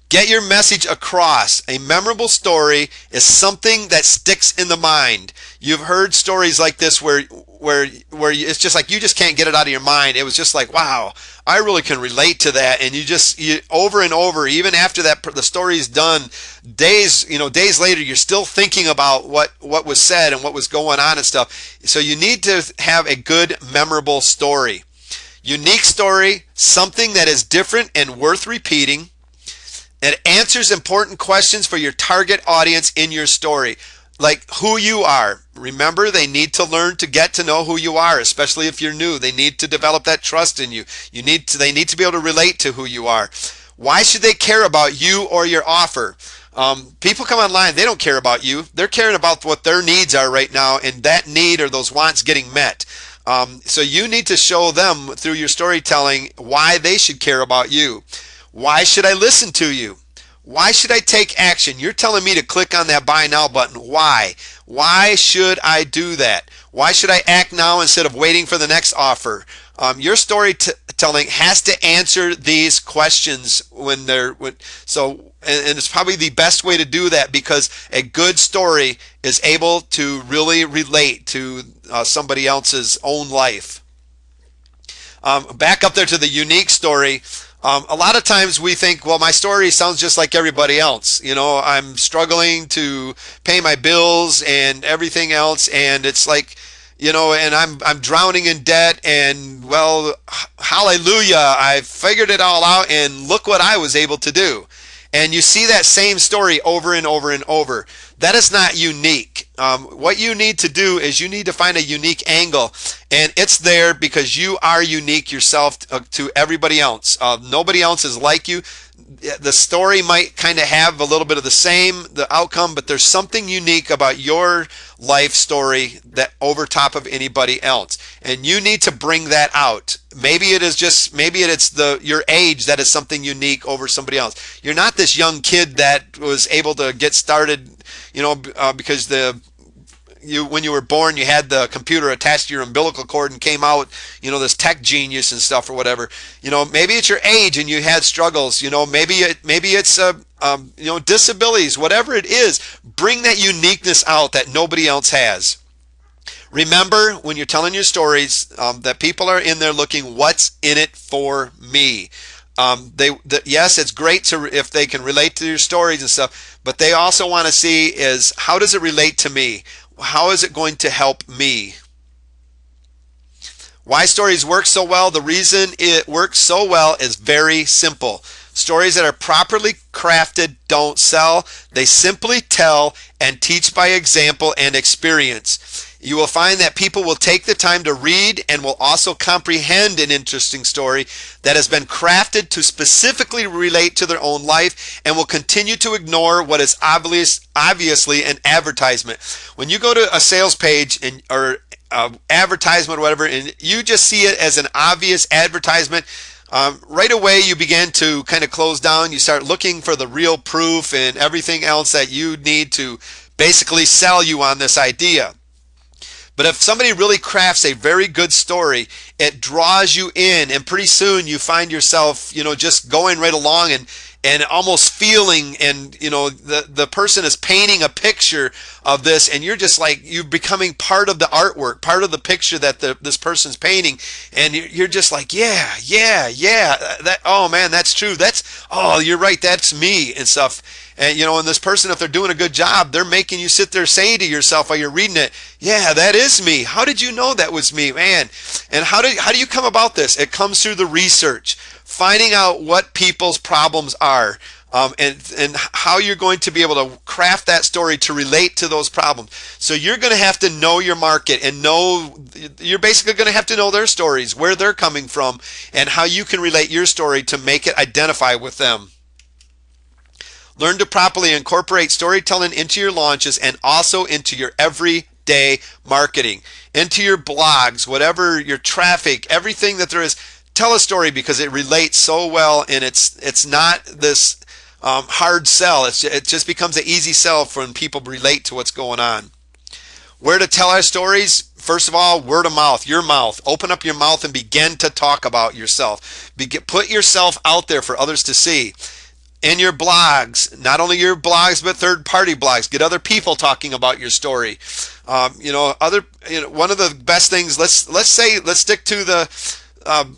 [SPEAKER 1] Get your message across. A memorable story is something that sticks in the mind. You've heard stories like this where it's just like you just can't get it out of your mind. It was just like, wow, I really can relate to that. And you over and over, even after that the story is done, days later, you're still thinking about what was said and what was going on and stuff. So you need to have a good, memorable story. Unique story, something that is different and worth repeating. It answers important questions for your target audience in your story, like who you are. Remember, they need to learn to get to know who you are, especially if you're new. They need to develop that trust in you. They need to be able to relate to who you are. Why should they care about you or your offer? People come online, they don't care about you. They're caring about what their needs are right now, and that need or those wants getting met. So you need to show them through your storytelling why they should care about you. Why should I listen to you? Why should I take action? You're telling me to click on that buy now button. Why? Why should I do that? Why should I act now instead of waiting for the next offer? Your storytelling has to answer these questions and it's probably the best way to do that, because a good story is able to really relate to somebody else's own life. Back up there to the unique story. A lot of times we think, well, my story sounds just like everybody else. I'm struggling to pay my bills and everything else, and it's like, and I'm drowning in debt, and well, hallelujah, I figured it all out, and look what I was able to do. And you see that same story over and over and over. That is not unique. What you need to do is you need to find a unique angle, and it's there because you are unique yourself to everybody else. Nobody else is like you. the story might kind of have a little bit of the outcome, but there's something unique about your life story that over top of anybody else, and you need to bring that out. Maybe it's your age that is something unique over somebody else. You're not this young kid that was able to get started, because when you were born, you had the computer attached to your umbilical cord and came out, this tech genius and stuff or whatever. Maybe it's your age and you had struggles. Maybe it's disabilities, whatever it is. Bring that uniqueness out that nobody else has. Remember, when you're telling your stories, that people are in there looking, what's in it for me? Yes, it's great if they can relate to your stories and stuff, but they also want to see is, how does it relate to me? How is it going to help me? Why stories work so well? The reason it works so well is very simple. Stories that are properly crafted don't sell. They simply tell and teach by example and experience. You will find that people will take the time to read and will also comprehend an interesting story that has been crafted to specifically relate to their own life, and will continue to ignore what is obviously an advertisement. When you go to a sales page or advertisement or whatever, and you just see it as an obvious advertisement, right away you begin to kind of close down. You start looking for the real proof and everything else that you need to basically sell you on this idea. But if somebody really crafts a very good story, it draws you in, and pretty soon you find yourself, just going right along and almost feeling, and the person is painting a picture of this, and you're just like, you're becoming part of the artwork, part of the picture that this person's painting, and you're just like, yeah, that, oh man, that's true, you're right, that's me and stuff. And and this person, if they're doing a good job, they're making you sit there saying to yourself while you're reading it, yeah, that is me. How did you know that was me, man? And how do you come about this? It comes through the research, finding out what people's problems are, and how you're going to be able to craft that story to relate to those problems. So you're going to have to know your market, and you're basically going to have to know their stories, where they're coming from, and how you can relate your story to make it identify with them. Learn to properly incorporate storytelling into your launches and also into your everyday marketing, into your blogs, whatever your traffic, everything that there is. Tell a story because it relates so well, and it's not this hard sell. It just becomes an easy sell when people relate to what's going on. Where to tell our stories? First of all, word of mouth, your mouth. Open up your mouth and begin to talk about yourself. Put yourself out there for others to see. In your blogs, not only your blogs, but third-party blogs. Get other people talking about your story. One of the best things. Let's stick to the.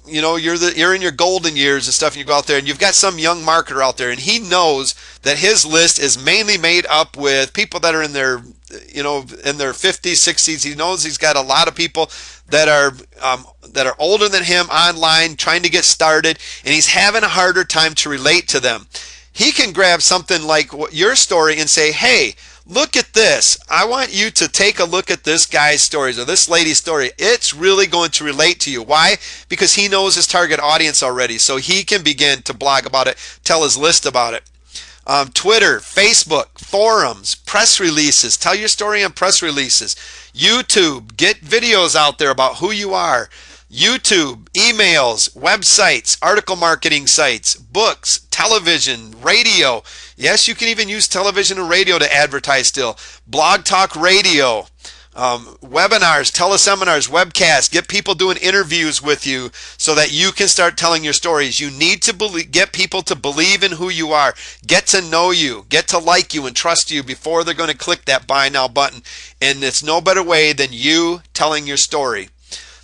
[SPEAKER 1] You're in your golden years and stuff, and you go out there and you've got some young marketer out there, and he knows that his list is mainly made up with people that are in their 50s, 60s. He knows he's got a lot of people that are older than him online trying to get started, and he's having a harder time to relate to them. He can grab something like your story and say, hey, look at this. I want you to take a look at this guy's stories or this lady's story. It's really going to relate to you. Why? Because he knows his target audience already, so he can begin to blog about it, tell his list about it. Twitter, Facebook, forums, press releases. Tell your story on press releases. YouTube, get videos out there about who you are. YouTube, emails, websites, article marketing sites, books, television, radio. Yes, you can even use television and radio to advertise still. Blog Talk Radio, webinars, teleseminars, webcasts. Get people doing interviews with you so that you can start telling your stories. You need to get people to believe in who you are, get to know you, get to like you and trust you before they're going to click that buy now button. And it's no better way than you telling your story.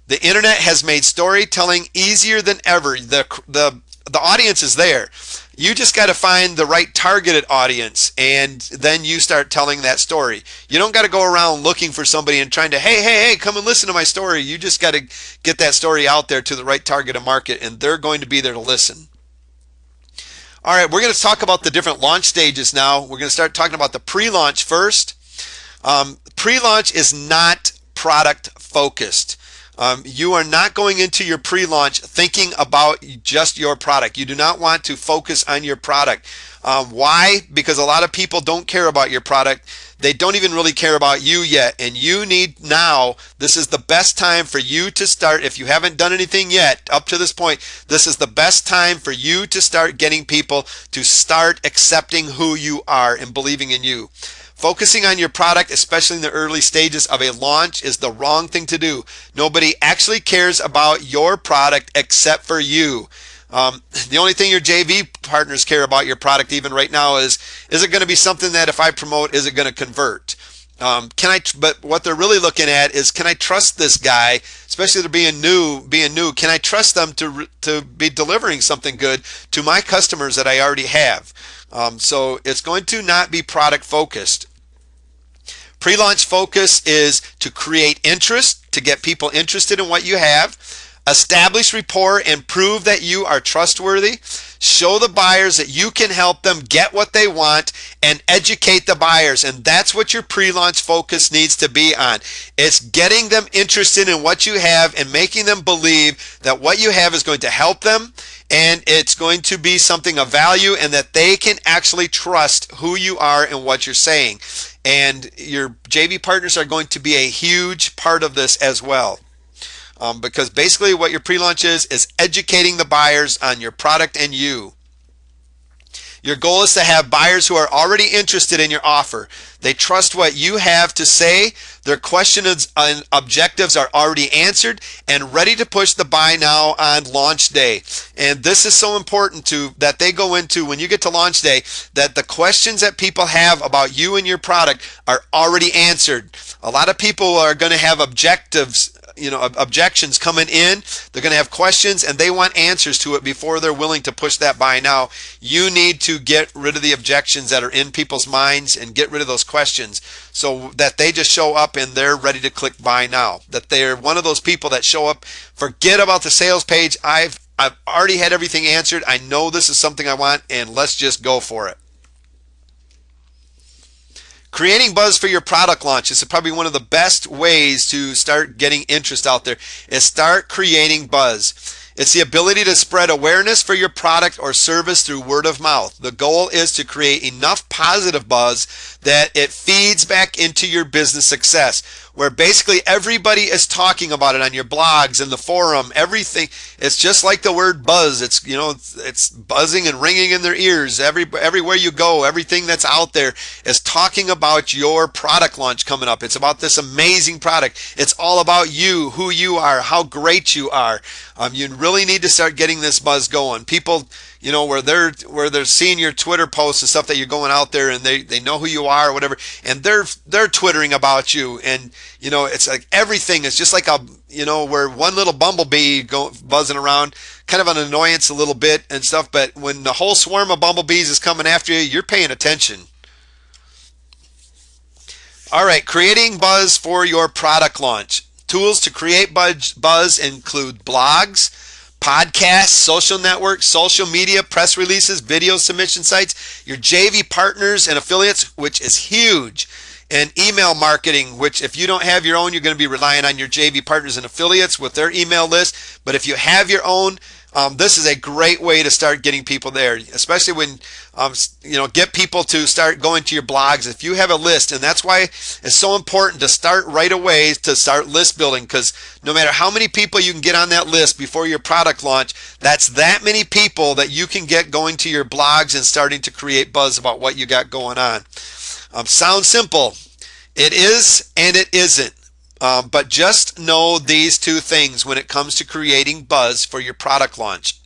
[SPEAKER 1] The internet has made storytelling easier than ever. The audience is there. You just got to find the right targeted audience, and then you start telling that story. You don't got to go around looking for somebody and trying to, hey, come and listen to my story. You just got to get that story out there to the right targeted market, and they're going to be there to listen. All right, we're going to talk about the different launch stages now. We're going to start talking about the pre-launch first. Pre-launch is not product focused. You are not going into your pre-launch thinking about just your product. You do not want to focus on your product. Why? Because a lot of people don't care about your product. They don't even really care about you yet. And you need now, this is the best time for you to start. If you haven't done anything yet up to this point, this is the best time for you to start getting people to start accepting who you are and believing in you. Focusing on your product, especially in the early stages of a launch, is the wrong thing to do. Nobody actually cares about your product except for you. The only thing your JV partners care about your product even right now is it going to be something that if I promote, is it going to convert? But what they're really looking at is, can I trust this guy, especially they're being new, can I trust them to be delivering something good to my customers that I already have? So it's going to not be product focused. Pre-launch focus is to create interest, to get people interested in what you have, establish rapport and prove that you are trustworthy, show the buyers that you can help them get what they want, and educate the buyers. And that's what your pre-launch focus needs to be on. It's getting them interested in what you have and making them believe that what you have is going to help them and it's going to be something of value and that they can actually trust who you are and what you're saying. And your JV partners are going to be a huge part of this as well. Because basically what your pre-launch is educating the buyers on your product and you. Your goal is to have buyers who are already interested in your offer. They trust what you have to say. Their questions and objectives are already answered and ready to push the buy now on launch day. And this is so important that they go into when you get to launch day, that the questions that people have about you and your product are already answered. A lot of people are going to have objectives, objections coming in. They're going to have questions and they want answers to it before they're willing to push that buy now. You need to get rid of the objections that are in people's minds and get rid of those questions so that they just show up and they're ready to click buy now. That they're one of those people that show up, forget about the sales page. I've already had everything answered. I know this is something I want and let's just go for it. Creating buzz for your product launch is probably one of the best ways to start getting interest out there, is start creating buzz. It's the ability to spread awareness for your product or service through word of mouth. The goal is to create enough positive buzz that it feeds back into your business success, where basically everybody is talking about it on your blogs and the forum, everything. It's just like the word buzz. It's buzzing and ringing in their ears. Everywhere you go, everything that's out there is talking about your product launch coming up. It's about this amazing product. It's all about you, who you are, how great you are. You really need to start getting this buzz going. People, where they're seeing your Twitter posts and stuff that you're going out there and they know who you are or whatever, and they're twittering about you, and it's like everything is just like where one little bumblebee buzzing around, kind of an annoyance a little bit and stuff, but when the whole swarm of bumblebees is coming after you, you're paying attention. All right, creating buzz for your product launch. Tools to create buzz include blogs, podcasts, social networks, social media, press releases, video submission sites, your JV partners and affiliates, which is huge, and email marketing, which if you don't have your own, you're going to be relying on your JV partners and affiliates with their email list. But if you have your own, this is a great way to start getting people there, especially when, get people to start going to your blogs. If you have a list, and that's why it's so important to start right away to start list building, because no matter how many people you can get on that list before your product launch, that's that many people that you can get going to your blogs and starting to create buzz about what you got going on. Sounds simple. It is and it isn't. But just know these two things when it comes to creating buzz for your product launch.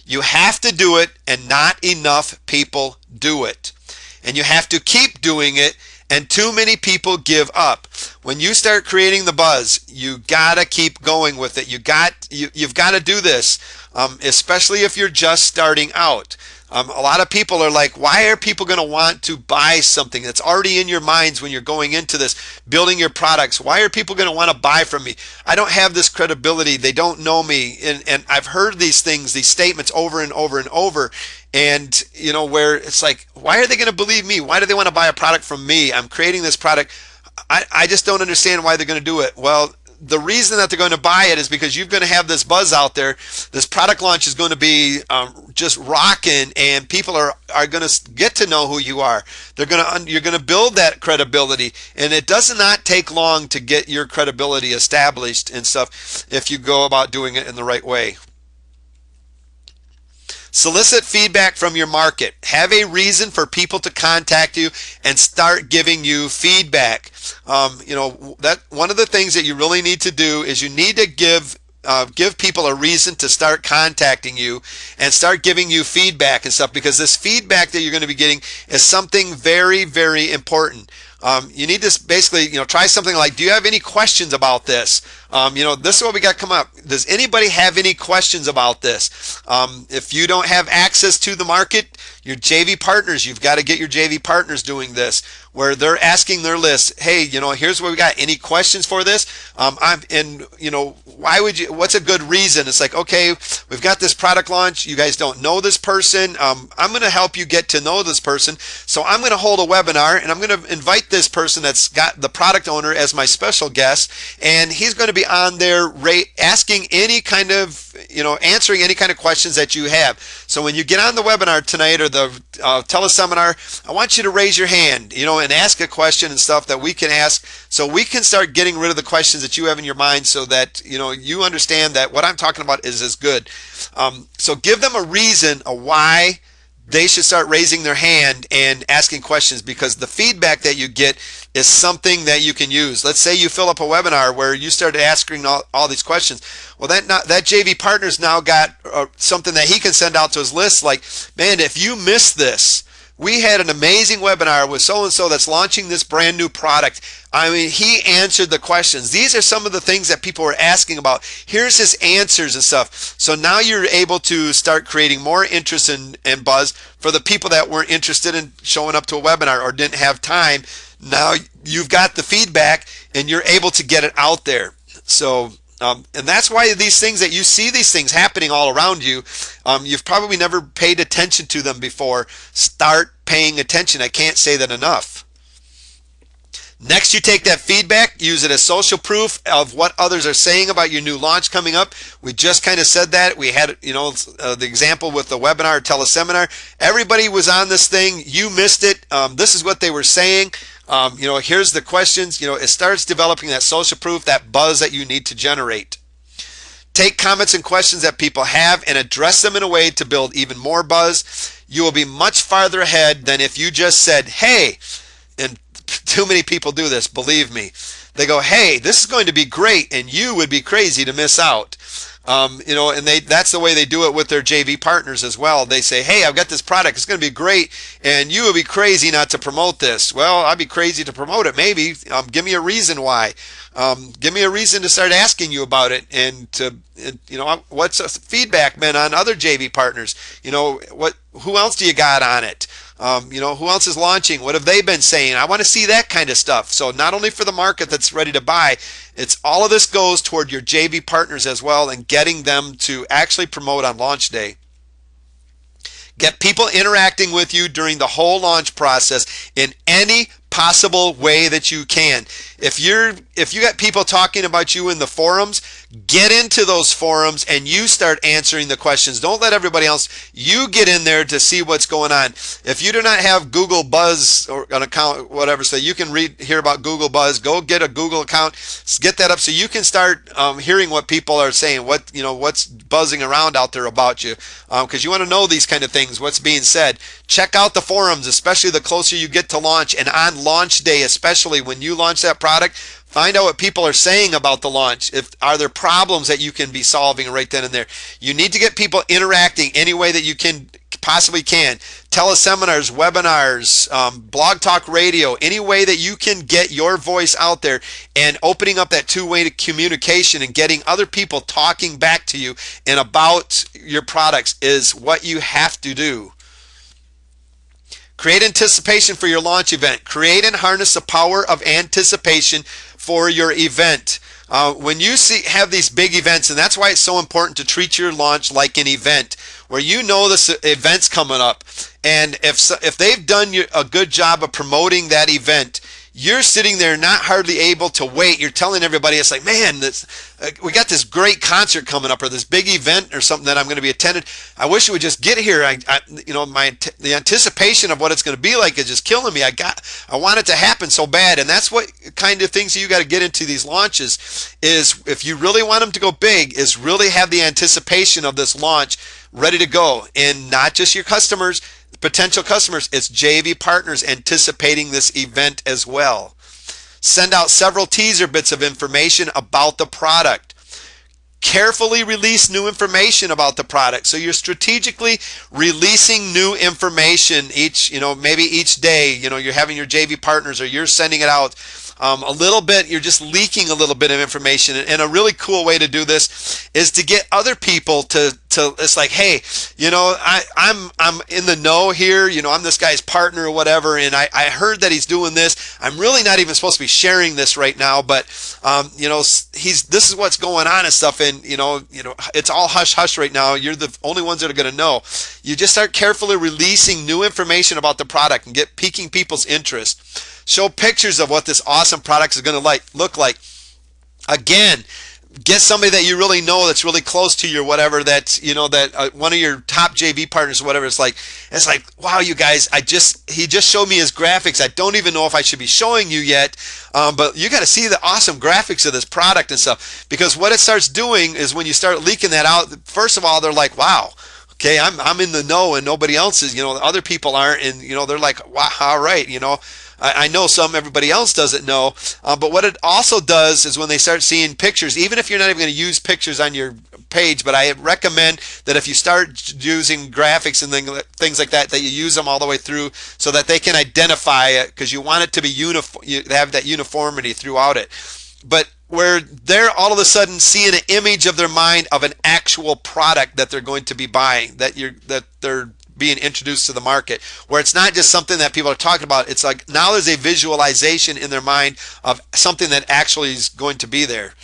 [SPEAKER 1] You have to do it, and not enough people do it. And you have to keep doing it, and too many people give up. When you start creating the buzz, you gotta keep going with it. You've got to do this, especially if you're just starting out. A lot of people are like, why are people going to want to buy something that's already in your minds when you're going into this, building your products? Why are people going to want to buy from me? I don't have this credibility. They don't know me. And I've heard these things, these statements over and over and over. And, where it's like, why are they going to believe me? Why do they want to buy a product from me? I'm creating this product. I just don't understand why they're going to do it. Well, the reason that they're going to buy it is because you're going to have this buzz out there. This product launch is going to be just rocking, and people are going to get to know who you are. You're going to build that credibility, and it does not take long to get your credibility established and stuff if you go about doing it in the right way. Solicit feedback from your market. Have a reason for people to contact you and start giving you feedback. That one of the things that you really need to do is you need to give people a reason to start contacting you and start giving you feedback and stuff, because this feedback that you're going to be getting is something very, very important. You need to basically, try something like, do you have any questions about this? This is what we got come up. Does anybody have any questions about this? If you don't have access to the market, your JV partners, you've got to get your JV partners doing this, where they're asking their list, hey, here's what we got. Any questions for this? Why would you, what's a good reason? It's like, okay, we've got this product launch. You guys don't know this person. I'm going to help you get to know this person. So I'm going to hold a webinar, and I'm going to invite this person that's got the product owner as my special guest, and he's going to be on there asking any kind of, answering any kind of questions that you have. So when you get on the webinar tonight or the teleseminar, I want you to raise your hand, and ask a question and stuff that we can ask, so we can start getting rid of the questions that you have in your mind, so that you understand that what I'm talking about is as good. So give them a reason, a why they should start raising their hand and asking questions, because the feedback that you get is something that you can use. Let's say you fill up a webinar where you started asking all these questions. Well, that JV partner's now got something that he can send out to his list, like, man, if you missed this, we had an amazing webinar with so-and-so that's launching this brand new product. I mean, he answered the questions. These are some of the things that people were asking about. Here's his answers and stuff. So now you're able to start creating more interest and buzz for the people that weren't interested in showing up to a webinar or didn't have time. Now you've got the feedback and you're able to get it out there. So and that's why these things that you see, these things happening all around you, you've probably never paid attention to them before. Start paying attention. I can't say that enough. Next, you take that feedback, use it as social proof of what others are saying about your new launch coming up. We just kind of said that. We had, the example with the webinar, teleseminar. Everybody was on this thing. You missed it. This is what they were saying. Here's the questions. It starts developing that social proof, that buzz that you need to generate. Take comments and questions that people have and address them in a way to build even more buzz. You will be much farther ahead than if you just said, hey, and too many people do this, believe me. They go, hey, this is going to be great, and you would be crazy to miss out. And that's the way they do it with their JV partners as well. They say, hey, I've got this product, it's going to be great, and you would be crazy not to promote this. Well, I'd be crazy to promote it, maybe. Give me a reason why. Give me a reason to start asking you about it, and what's the feedback been on other JV partners? Who else do you got on it? Who else is launching? What have they been saying? I want to see that kind of stuff. So not only for the market that's ready to buy, it's all of this goes toward your JV partners as well, and getting them to actually promote on launch day. Get people interacting with you during the whole launch process in any possible way that you can. If you got people talking about you in the forums, get into those forums and you start answering the questions. Don't let everybody else. You get in there to see what's going on. If you do not have Google Buzz or an account, whatever, so you can hear about Google Buzz, go get a Google account, get that up so you can start hearing what people are saying, what's buzzing around out there about you, because you want to know these kind of things, what's being said. Check out the forums, especially the closer you get to launch, and on launch day, especially when you launch that product. Find out what people are saying about the launch. Are there problems that you can be solving right then and there? You need to get people interacting any way that you can possibly can. Teleseminars, webinars, blog talk radio, any way that you can get your voice out there and opening up that two-way communication and getting other people talking back to you and about your products is what you have to do. Create anticipation for your launch event. Create and harness the power of anticipation for your event. When you have these big events, and that's why it's so important to treat your launch like an event, where you know this event's coming up, and if they've done a good job of promoting that event, you're sitting there not hardly able to wait. You're telling everybody, it's like, man, we got this great concert coming up or this big event or something that I'm going to be attending. I wish it would just get here. The anticipation of what it's going to be like is just killing me. I want it to happen so bad. And that's what kind of things you got to get into these launches is, if you really want them to go big, is really have the anticipation of this launch ready to go. And not just your customers, potential customers, it's JV partners anticipating this event as well. Send out several teaser bits of information about the product. Carefully release new information about the product. So you're strategically releasing new information maybe each day. You're having your JV partners, or you're sending it out a little bit. You're just leaking a little bit of information. And a really cool way to do this is to get other people to it's like, hey, I'm in the know here. I'm this guy's partner or whatever, and I heard that he's doing this. I'm really not even supposed to be sharing this right now, but this is what's going on and stuff, and it's all hush hush right now. You're the only ones that are going to know. You just start carefully releasing new information about the product and get piquing people's interest. Show pictures of what this awesome product is going to look like. Again, get somebody that you really know that's really close to you or whatever, that one of your top JV partners or whatever. It's like, wow, you guys, he just showed me his graphics. I don't even know if I should be showing you yet, but you got to see the awesome graphics of this product and stuff. Because what it starts doing is, when you start leaking that out, first of all, they're like, wow, okay, I'm in the know and nobody else is, other people aren't, and they're like, wow, all right, I know everybody else doesn't know, but what it also does is, when they start seeing pictures, even if you're not even going to use pictures on your page, but I recommend that if you start using graphics and things like that, that you use them all the way through so that they can identify it, because you want it to be uniform, you have that uniformity throughout it. But where they're all of a sudden seeing an image of their mind of an actual product that they're going to be buying, that they're being introduced to the market, where it's not just something that people are talking about. It's like, now there's a visualization in their mind of something that actually is going to be there.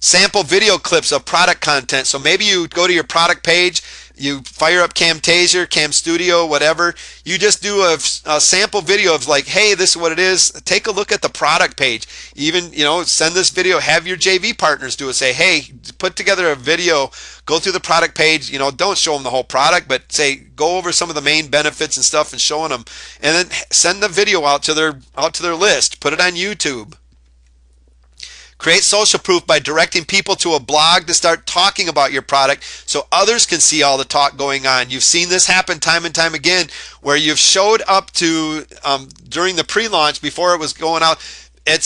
[SPEAKER 1] Sample video clips of product content. So maybe you go to your product page, you fire up Camtasia, Cam Studio, whatever. You just do a sample video of like, hey, this is what it is. Take a look at the product page. Even, send this video, have your JV partners do it. Say, hey, put together a video, go through the product page. Don't show them the whole product, but say, go over some of the main benefits and stuff and showing them. And then send the video out to their list. Put it on YouTube. Create social proof by directing people to a blog to start talking about your product so others can see all the talk going on. You've seen this happen time and time again, where you've showed up to during the pre-launch, before it was going out.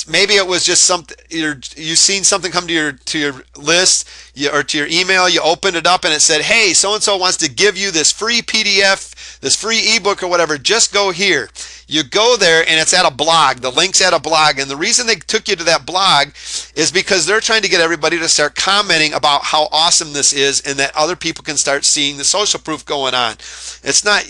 [SPEAKER 1] Maybe it was just something you've seen something come to your list or to your email. You opened it up and it said, hey, so and so wants to give you this free PDF, this free ebook or whatever. Just go here. You go there and it's at a blog. The link's at a blog, and the reason they took you to that blog is because they're trying to get everybody to start commenting about how awesome this is, and that other people can start seeing the social proof going on. It's not,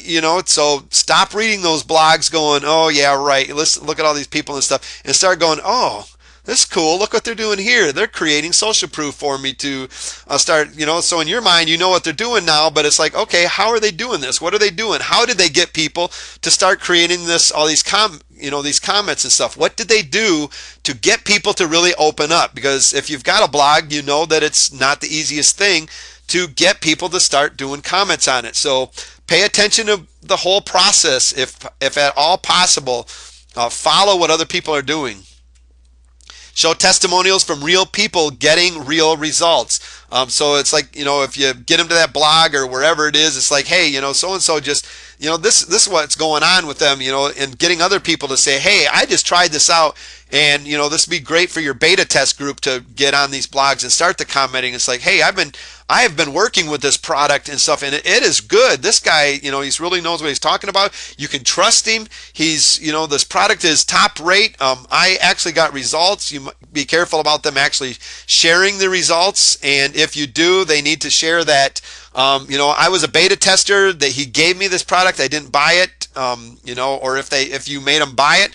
[SPEAKER 1] so stop reading those blogs going, oh yeah, right, let's look at all these people and stuff, and start going, oh, this is cool. Look what they're doing here. They're creating social proof for me to start, so in your mind, you know what they're doing now, but it's like, okay, how are they doing this? What are they doing? How did they get people to start creating this, all these these comments and stuff? What did they do to get people to really open up? Because if you've got a blog, you know that it's not the easiest thing to get people to start doing comments on it. So pay attention to the whole process. If at all possible, follow what other people are doing. Show testimonials from real people getting real results. So it's like, if you get them to that blog or wherever it is, it's like, hey, so-and-so just, this is what's going on with them, and getting other people to say, hey, I just tried this out, and, this would be great for your beta test group to get on these blogs and start the commenting. It's like, hey, I have been working with this product and stuff, and it is good. This guy, he really knows what he's talking about. You can trust him. He's, this product is top rate. I actually got results. You be careful about them actually sharing the results, and if you do, they need to share that. I was a beta tester. That he gave me this product. I didn't buy it. Or if you made them buy it,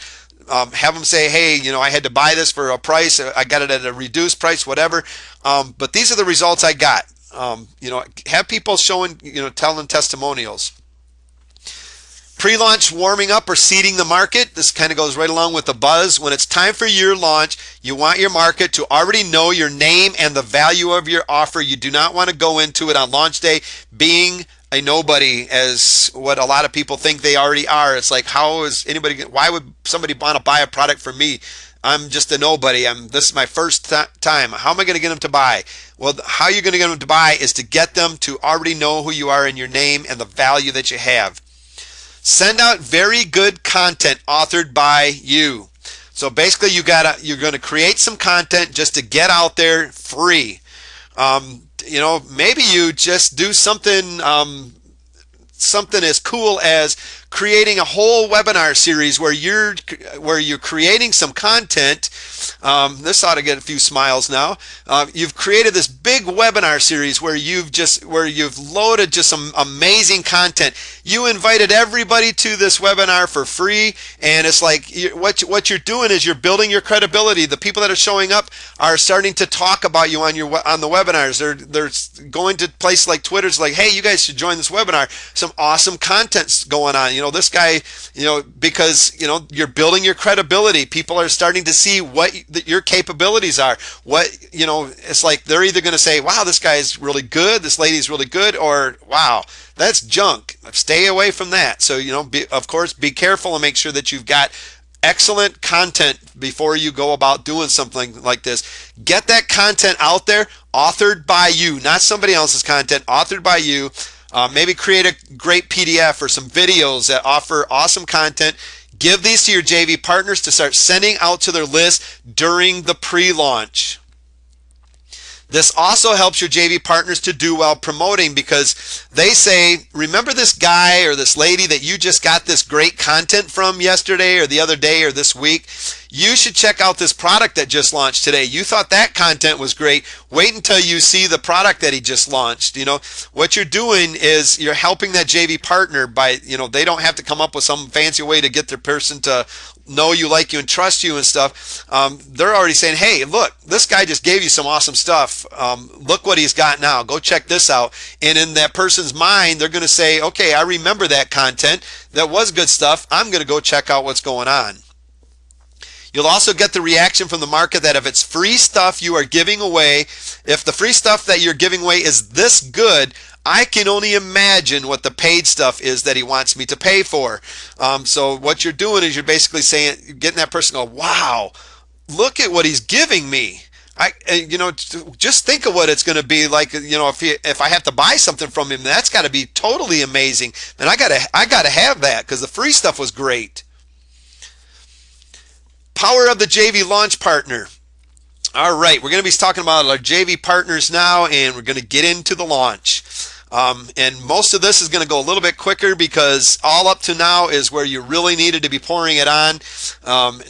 [SPEAKER 1] have them say, hey, I had to buy this for a price. I got it at a reduced price, whatever. But these are the results I got. Have people showing, telling testimonials. Pre-launch warming up or seeding the market. This kind of goes right along with the buzz. When it's time for your launch, you want your market to already know your name and the value of your offer. You do not want to go into it on launch day being a nobody, as what a lot of people think they already are. It's like, why would somebody want to buy a product from me? I'm just a nobody. This is my first time. How am I going to get them to buy? Well, how you're going to get them to buy is to get them to already know who you are and your name and the value that you have. Send out very good content authored by you. So basically, you're going to create some content just to get out there free. Maybe you just do something as cool as creating a whole webinar series where you're creating some content. This ought to get a few smiles now. You've created this big webinar series where you've loaded just some amazing content. You invited everybody to this webinar for free, and it's like what you're doing is you're building your credibility. The people that are showing up are starting to talk about you on the webinars. They're going to places like Twitter's like, hey, you guys should join this webinar. Some awesome content's going on. This guy, because you're building your credibility. People are starting to see what your capabilities are. It's like they're either going to say, wow, this guy's really good, this lady's really good, or wow, that's junk. Stay away from that. So, of course, be careful and make sure that you've got excellent content before you go about doing something like this. Get that content out there, authored by you, not somebody else's content, authored by you. Maybe create a great PDF or some videos that offer awesome content. Give these to your JV partners to start sending out to their list during the pre-launch. This also helps your JV partners to do well promoting, because they say, remember this guy or this lady that you just got this great content from yesterday or the other day or this week? You should check out this product that just launched today. You thought that content was great. Wait until you see the product that he just launched. What you're doing is you're helping that JV partner by, they don't have to come up with some fancy way to get their person to know you, like you, and trust you and stuff. They're already saying, hey, look, this guy just gave you some awesome stuff. Look what he's got now. Go check this out. And in that person's mind, they're going to say, okay, I remember that content. That was good stuff. I'm going to go check out what's going on. You'll also get the reaction from the market that if it's free stuff you are giving away, if the free stuff that you're giving away is this good, I can only imagine what the paid stuff is that he wants me to pay for. So what you're doing is you're basically saying, getting that person to go, wow, look at what he's giving me. Just think of what it's going to be like. If I have to buy something from him, that's got to be totally amazing. And I gotta have that because the free stuff was great. Power of the JV launch partner. All right, we're going to be talking about our JV partners now, and we're going to get into the launch. And most of this is going to go a little bit quicker because all up to now is where you really needed to be pouring it on.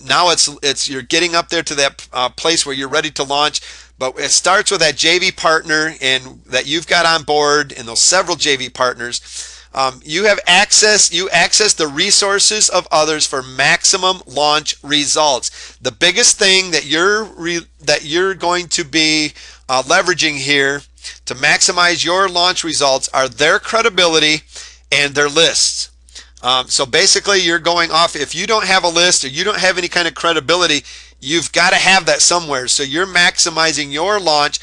[SPEAKER 1] Now it's you're getting up there to that place where you're ready to launch. But it starts with that JV partner and that you've got on board, and those several JV partners. You access the resources of others for maximum launch results. The biggest thing that you're going to be leveraging here to maximize your launch results are their credibility and their lists. So basically, you're going off, if you don't have a list or you don't have any kind of credibility, you've got to have that somewhere. So you're maximizing your launch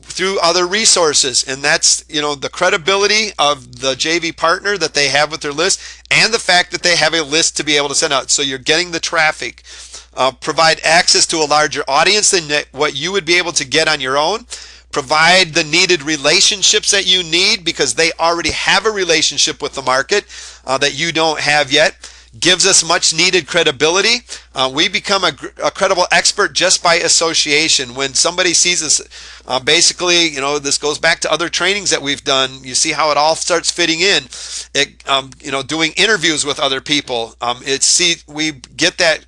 [SPEAKER 1] through other resources, and that's the credibility of the JV partner that they have with their list, and the fact that they have a list to be able to send out. So you're getting the traffic. Provide access to a larger audience than what you would be able to get on your own. Provide the needed relationships that you need because they already have a relationship with the market that you don't have yet. Gives us much needed credibility. We become a credible expert just by association. When somebody sees us, basically, this goes back to other trainings that we've done. You see how it all starts fitting in. Doing interviews with other people. We get that.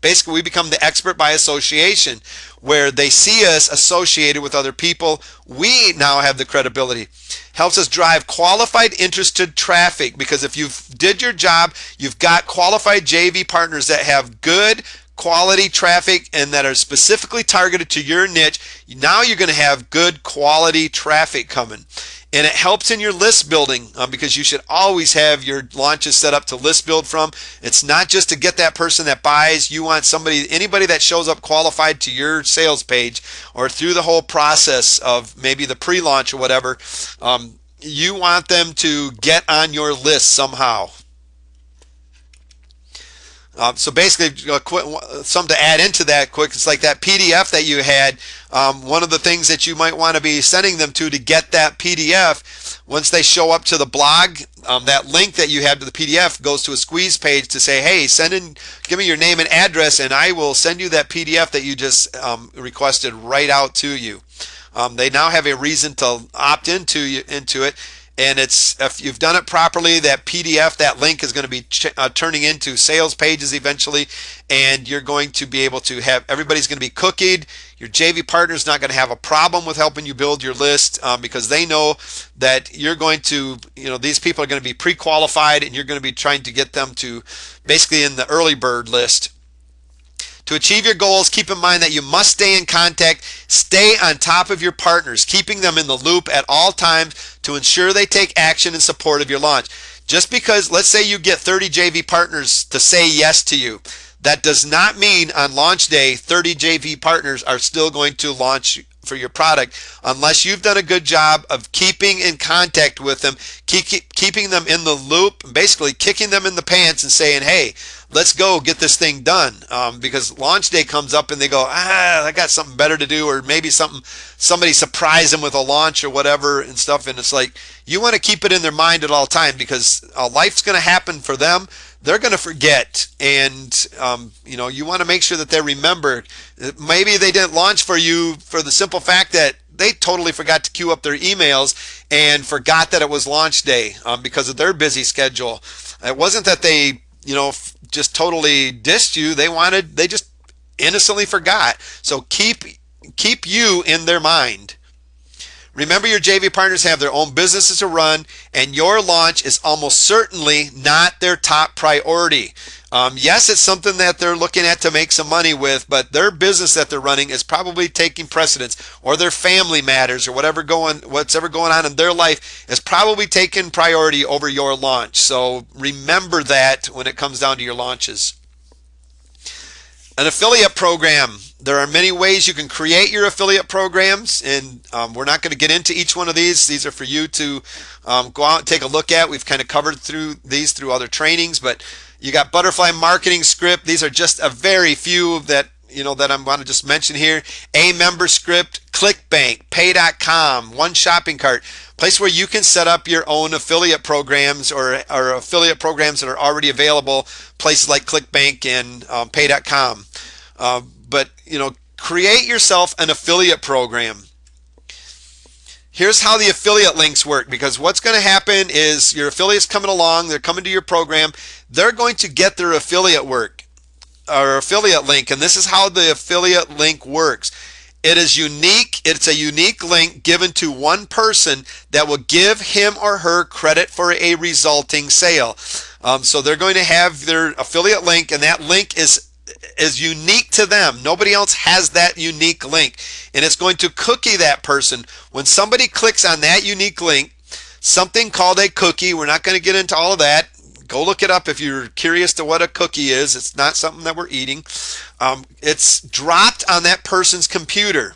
[SPEAKER 1] Basically, we become the expert by association, where they see us associated with other people. We now have the credibility. Helps us drive qualified, interested traffic, because if you did your job, you've got qualified JV partners that have good, quality traffic and that are specifically targeted to your niche, now you're going to have good quality traffic coming. And it helps in your list building because you should always have your launches set up to list build from. It's not just to get that person that buys. You want anybody that shows up qualified to your sales page or through the whole process of maybe the pre-launch or whatever. You want them to get on your list somehow. So basically, something to add into that quick, it's like that PDF that you had. One of the things that you might want to be sending them to get that PDF, once they show up to the blog, that link that you have to the PDF goes to a squeeze page to say, hey, give me your name and address, and I will send you that PDF that you just requested right out to you. They now have a reason to opt into it. And if you've done it properly, that PDF, that link is going to be turning into sales pages eventually, and you're going to be able to have, everybody's going to be cookied. Your JV partner's not going to have a problem with helping you build your list because they know that you're going to, these people are going to be pre-qualified, and you're going to be trying to get them to basically in the early bird list. To achieve your goals, keep in mind that you must stay in contact, stay on top of your partners, keeping them in the loop at all times to ensure they take action in support of your launch. Just because, let's say you get 30 JV partners to say yes to you, that does not mean on launch day 30 JV partners are still going to launch for your product unless you've done a good job of keeping in contact with them, keeping them in the loop, basically kicking them in the pants and saying, hey, let's go get this thing done, because launch day comes up and they go, I got something better to do, or maybe somebody surprised them with a launch or whatever and stuff. And it's like, you want to keep it in their mind at all time because life's going to happen for them. They're going to forget, and you want to make sure that they remember. Maybe they didn't launch for you for the simple fact that they totally forgot to queue up their emails and forgot that it was launch day because of their busy schedule. It wasn't that they just totally dissed you. They just innocently forgot. So keep you in their mind. Remember, your JV partners have their own businesses to run, and your launch is almost certainly not their top priority. Yes, it's something that they're looking at to make some money with, but their business that they're running is probably taking precedence, or their family matters, or what's ever going on in their life is probably taking priority over your launch. So remember that when it comes down to your launches. An affiliate program. There are many ways you can create your affiliate programs, and we're not going to get into each one of these. These are for you to go out and take a look at. We've kind of covered through other trainings, but you got Butterfly Marketing Script. These are just a very few that I want to just mention here. A Member Script, ClickBank, Pay.com, One Shopping Cart, place where you can set up your own affiliate programs or affiliate programs that are already available, places like ClickBank and Pay.com. But create yourself an affiliate program. Here's how the affiliate links work, because what's going to happen is your affiliates coming along, they're coming to your program, they're going to get their affiliate work or affiliate link, and this is how the affiliate link works. It is unique. It's a unique link given to one person that will give him or her credit for a resulting sale. So they're going to have their affiliate link, and that link is unique to them. Nobody else has that unique link, and it's going to cookie that person. When somebody clicks on that unique link, something called a cookie, we're not going to get into all of that. Go look it up if you're curious to what a cookie is. It's not something that we're eating. It's dropped on that person's computer.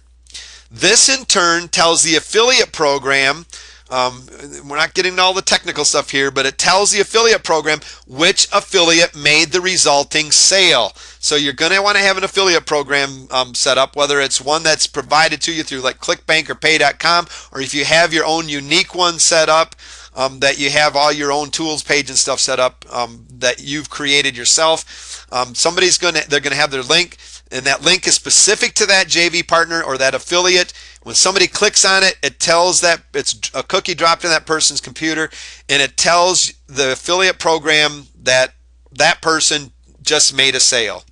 [SPEAKER 1] This in turn tells the affiliate program, we're not getting into all the technical stuff here, but it tells the affiliate program which affiliate made the resulting sale. So you're going to want to have an affiliate program set up, whether it's one that's provided to you through like ClickBank or Pay.com, or if you have your own unique one set up, that you have all your own tools page and stuff set up that you've created yourself. They're going to have their link, and that link is specific to that JV partner or that affiliate. When somebody clicks on it, it tells that it's a cookie dropped in that person's computer, and it tells the affiliate program that that person just made a sale.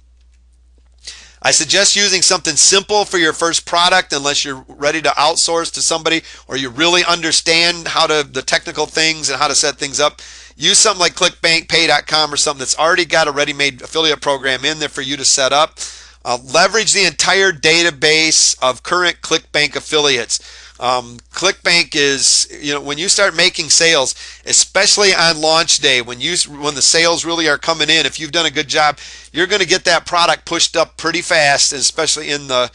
[SPEAKER 1] I suggest using something simple for your first product unless you're ready to outsource to somebody or you really understand the technical things and how to set things up. Use something like ClickBankPay.com or something that's already got a ready-made affiliate program in there for you to set up. Leverage the entire database of current ClickBank affiliates. ClickBank is, when you start making sales, especially on launch day, when the sales really are coming in, if you've done a good job, you're going to get that product pushed up pretty fast, especially in the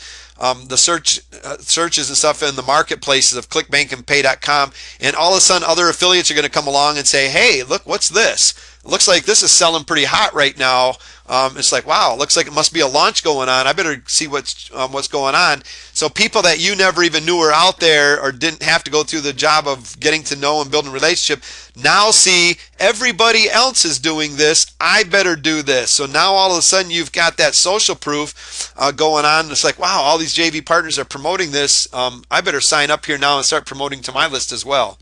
[SPEAKER 1] searches and stuff in the marketplaces of ClickBank and Pay.com, and all of a sudden other affiliates are going to come along and say, hey, look, what's this? It looks like this is selling pretty hot right now. It's like, wow, it looks like it must be a launch going on. I better see what's going on. So people that you never even knew were out there or didn't have to go through the job of getting to know and building a relationship now see everybody else is doing this. I better do this. So now all of a sudden you've got that social proof going on. It's like, wow, all these JV partners are promoting this. I better sign up here now and start promoting to my list as well.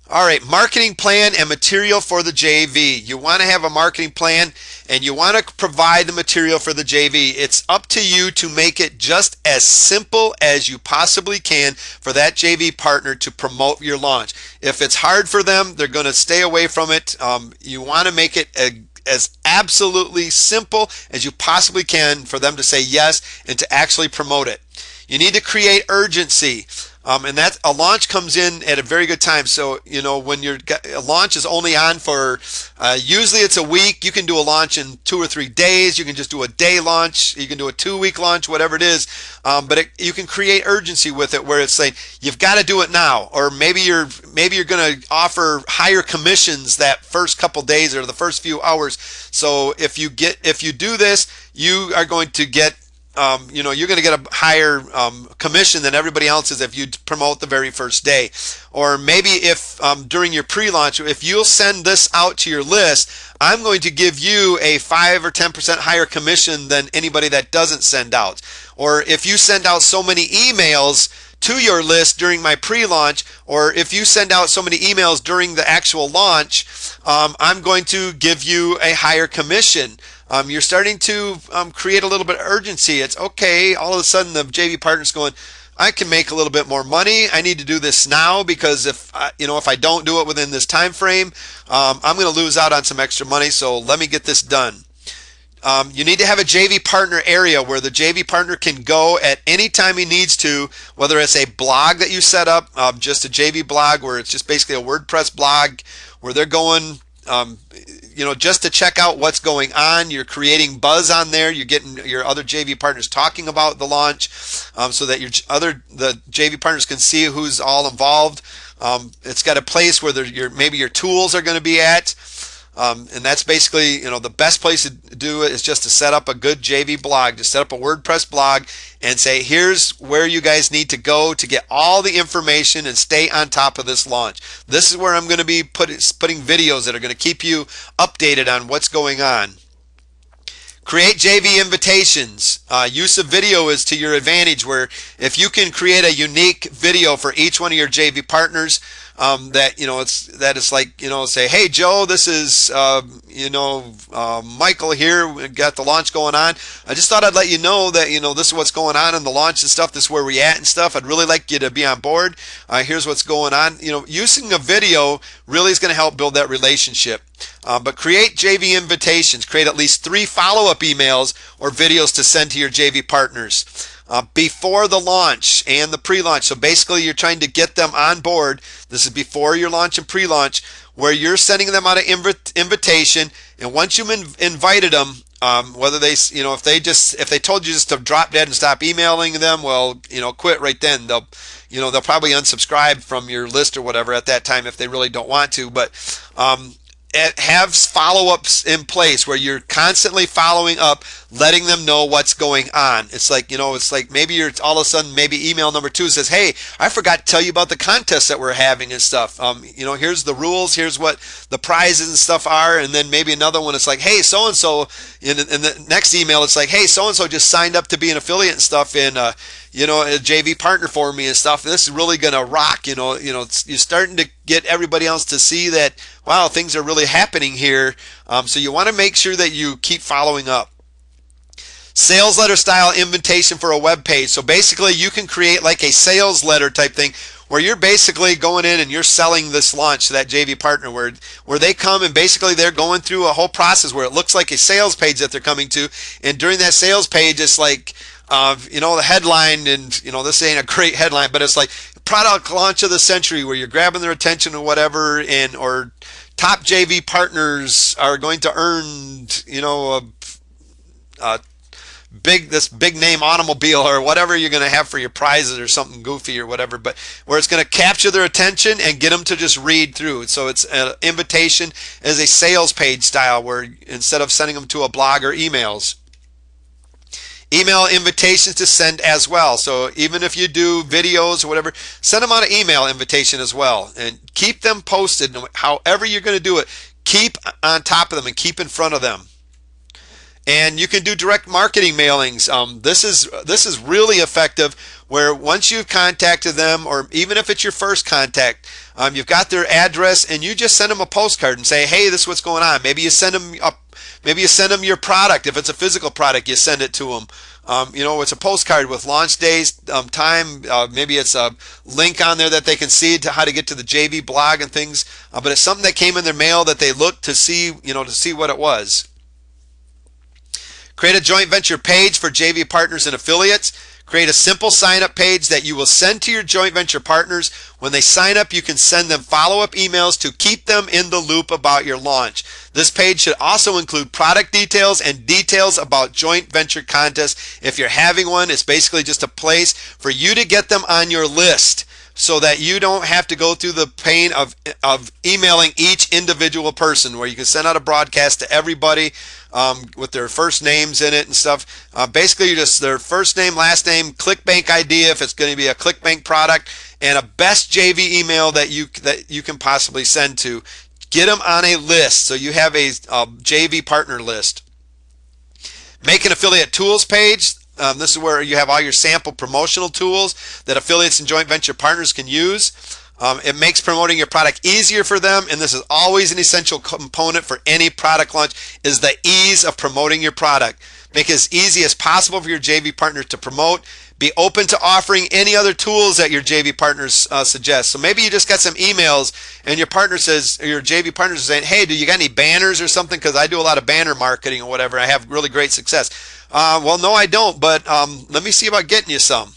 [SPEAKER 1] All right, marketing plan and material for the JV. You want to have a marketing plan and you want to provide the material for the JV. It's up to you to make it just as simple as you possibly can for that JV partner to promote your launch. If it's hard for them, they're going to stay away from it. You want to make it as absolutely simple as you possibly can for them to say yes and to actually promote it. You need to create urgency. And that a launch comes in at a very good time. So, when a launch is only on for, usually it's a week. You can do a launch in 2 or 3 days. You can just do a day launch. You can do a 2-week launch, whatever it is. But you can create urgency with it where it's saying, you've got to do it now. Or maybe you're going to offer higher commissions that first couple days or the first few hours. So if you do this, you are going to get you're going to get a higher commission than everybody else is if you promote the very first day. Or maybe if during your pre-launch, if you'll send this out to your list, I'm going to give you a 5 or 10% higher commission than anybody that doesn't send out. Or if you send out so many emails to your list during my pre-launch, or if you send out so many emails during the actual launch, I'm going to give you a higher commission. You're starting to create a little bit of urgency. It's okay. All of a sudden, the JV partner's going, I can make a little bit more money. I need to do this now because if I don't do it within this time frame, I'm going to lose out on some extra money. So let me get this done. You need to have a JV partner area where the JV partner can go at any time he needs to, whether it's a blog that you set up, just a JV blog where it's just basically a WordPress blog where they're going just to check out what's going on. You're creating buzz on there. You're getting your other JV partners talking about the launch so that the JV partners can see who's all involved. It's got a place where maybe your tools are going to be at. And that's basically, the best place to do it is just to set up a good JV blog, just set up a WordPress blog and say, here's where you guys need to go to get all the information and stay on top of this launch. This is where I'm going to be putting videos that are going to keep you updated on what's going on. Create JV invitations. Use of video is to your advantage, where if you can create a unique video for each one of your JV partners, it's like, say, hey Joe, this is Michael here. We got the launch going on. I just thought I'd let you know that this is what's going on in the launch and stuff. This is where we at and stuff. I'd really like you to be on board. Here's what's going on. Using a video really is going to help build that relationship. But create JV invitations. Create at least 3 follow-up emails or videos to send to your JV partners before the launch and the pre-launch. So basically you're trying to get them on board. This is before your launch and pre-launch, where you're sending them out an invitation, and once you've invited them, whether they, if they told you just to drop dead and stop emailing them, well, quit right then. They'll probably unsubscribe from your list or whatever at that time if they really don't want to. But have follow-ups in place where you're constantly following up, letting them know what's going on. It's like, maybe you're all of a sudden, maybe email number 2 says, hey, I forgot to tell you about the contest that we're having and stuff. Here's the rules, here's what the prizes and stuff are. And then maybe another one, it's like, hey, so-and-so, in the next email, it's like, hey, so-and-so just signed up to be an affiliate and stuff in, a JV partner for me and stuff. This is really going to rock. You're starting to get everybody else to see that, wow, things are really happening here. So you want to make sure that you keep following up. Sales letter style invitation for a web page. So basically you can create like a sales letter type thing where you're basically going in and you're selling this launch to that JV partner where they come and basically they're going through a whole process where it looks like a sales page that they're coming to. And during that sales page, it's like, the headline, and this ain't a great headline, but it's like product launch of the century where you're grabbing their attention or whatever, or top JV partners are going to earn, a this big name automobile or whatever you're going to have for your prizes or something goofy or whatever, but where it's going to capture their attention and get them to just read through. So it's an invitation as a sales page style where instead of sending them to a blog or emails. Email invitations to send as well. So even if you do videos or whatever, send them on an email invitation as well. And keep them posted. However you're going to do it, keep on top of them and keep in front of them. And you can do direct marketing mailings. This is really effective where once you've contacted them, or even if it's your first contact, you've got their address and you just send them a postcard and say, hey, this is what's going on. Maybe you send them your product. If it's a physical product, you send it to them. It's a postcard with launch days, time. Maybe it's a link on there that they can see to how to get to the JV blog and things. But it's something that came in their mail that they looked to see, to see what it was. Create a joint venture page for JV partners and affiliates. Create a simple sign-up page that you will send to your joint venture partners. When they sign up, you can send them follow-up emails to keep them in the loop about your launch. This page should also include product details and details about joint venture contests. If you're having one, it's basically just a place for you to get them on your list so that you don't have to go through the pain of emailing each individual person, where you can send out a broadcast to everybody with their first names in it and stuff. Basically, just their first name, last name, ClickBank ID if it's going to be a ClickBank product, and a best JV email that you can possibly send to. Get them on a list so you have a JV partner list. Make an affiliate tools page. This is where you have all your sample promotional tools that affiliates and joint venture partners can use. It makes promoting your product easier for them, and this is always an essential component for any product launch, is the ease of promoting your product. Make it as easy as possible for your JV partners to promote. Be open to offering any other tools that your JV partners suggest. So maybe you just got some emails and your partner says, or your JV partners are saying, hey, do you got any banners or something? Because I do a lot of banner marketing or whatever. I have really great success. Well, no, I don't, but let me see about getting you some.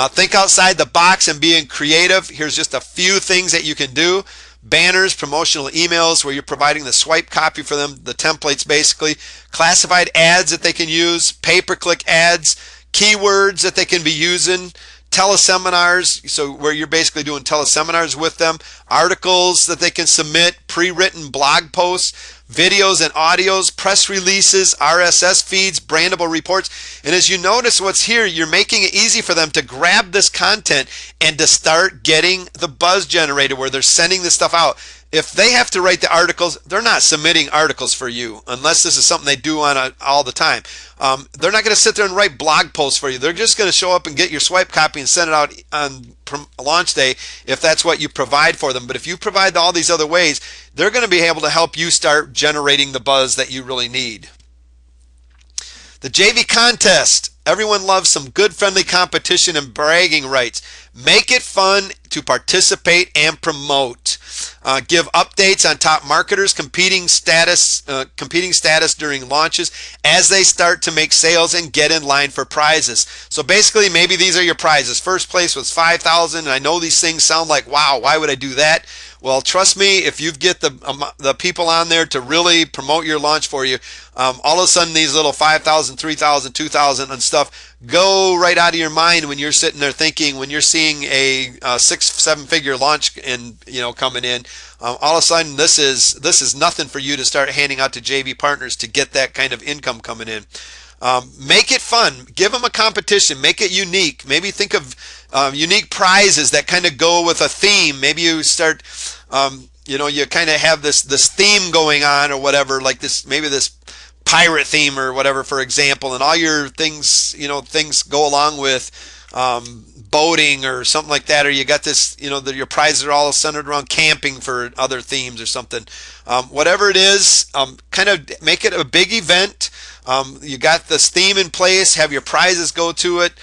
[SPEAKER 1] Think outside the box and being creative. Here's just a few things that you can do. Banners, promotional emails where you're providing the swipe copy for them, the templates basically, classified ads that they can use, pay-per-click ads, keywords that they can be using, teleseminars, so where you're basically doing teleseminars with them, articles that they can submit, pre-written blog posts, videos and audios, press releases, RSS feeds, brandable reports. And as you notice what's here, you're making it easy for them to grab this content and to start getting the buzz generated where they're sending this stuff out. If they have to write the articles, they're not submitting articles for you unless this is something they do all the time. They're not going to sit there and write blog posts for you. They're just going to show up and get your swipe copy and send it out on launch day if that's what you provide for them. But if you provide all these other ways, they're going to be able to help you start generating the buzz that you really need. The JV contest. Everyone loves some good friendly competition and bragging rights. Make it fun to participate and promote. Give updates on top marketers competing status during launches as they start to make sales and get in line for prizes. So basically, maybe these are your prizes. First place was $5,000. I know these things sound like, wow, why would I do that? Well, trust me, if you get the people on there to really promote your launch for you, all of a sudden these little 5,000, 3,000, 2,000 and stuff go right out of your mind when you're sitting there thinking, when you're seeing a 6-7 figure launch and coming in. All of a sudden this is nothing for you to start handing out to JV partners to get that kind of income coming in. Make it fun. Give them a competition. Make it unique. Maybe think of unique prizes that kind of go with a theme. Maybe you start, you kind of have this theme going on or whatever, like maybe this pirate theme or whatever, for example, and all your things, things go along with boating or something like that, or you got this, your prizes are all centered around camping for other themes or something. Whatever it is, kind of make it a big event. You got this theme in place, have your prizes go to it.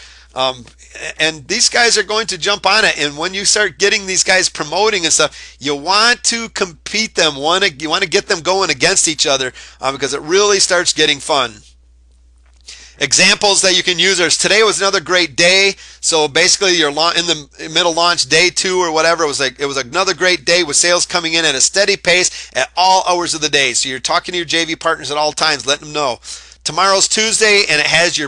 [SPEAKER 1] And these guys are going to jump on it. And when you start getting these guys promoting and stuff, you want to compete them. You want to get them going against each other because it really starts getting fun. Examples that you can use are, today was another great day. So basically you're in the middle launch, day 2 or whatever. It was another great day with sales coming in at a steady pace at all hours of the day. So you're talking to your JV partners at all times, letting them know. Tomorrow's Tuesday, and as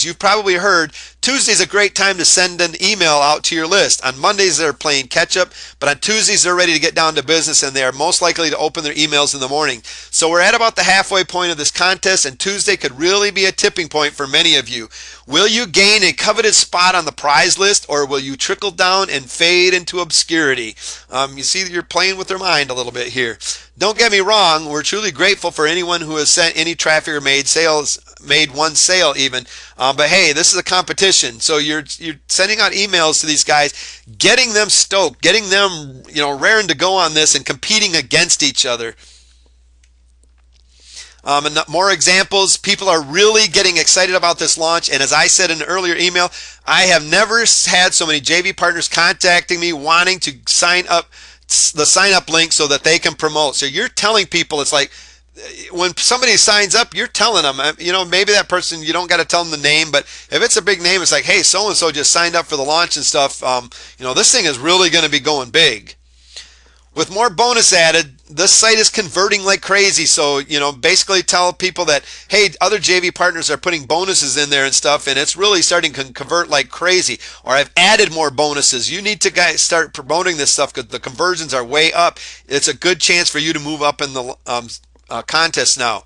[SPEAKER 1] you've probably heard, Tuesday's a great time to send an email out to your list. On Mondays, they're playing catch up, but on Tuesdays, they're ready to get down to business, and they are most likely to open their emails in the morning. So we're at about the halfway point of this contest, and Tuesday could really be a tipping point for many of you. Will you gain a coveted spot on the prize list, or will you trickle down and fade into obscurity? You see, you're playing with their mind a little bit here. Don't get me wrong, we're truly grateful for anyone who has sent any traffic or made one sale even. But hey, this is a competition. So you're sending out emails to these guys, getting them stoked, getting them, raring to go on this and competing against each other. And more examples, people are really getting excited about this launch. And as I said in an earlier email, I have never had so many JV partners contacting me wanting to sign up the sign up link so that they can promote. So you're telling people, it's like when somebody signs up, you're telling them, maybe that person, you don't got to tell them the name, but if it's a big name, it's like, hey, so-and-so just signed up for the launch and stuff. This thing is really going to be going big. With more bonus added, this site is converting like crazy. So, basically tell people that, hey, other JV partners are putting bonuses in there and stuff, and it's really starting to convert like crazy. Or I've added more bonuses. You need to start promoting this stuff because the conversions are way up. It's a good chance for you to move up in the contest now.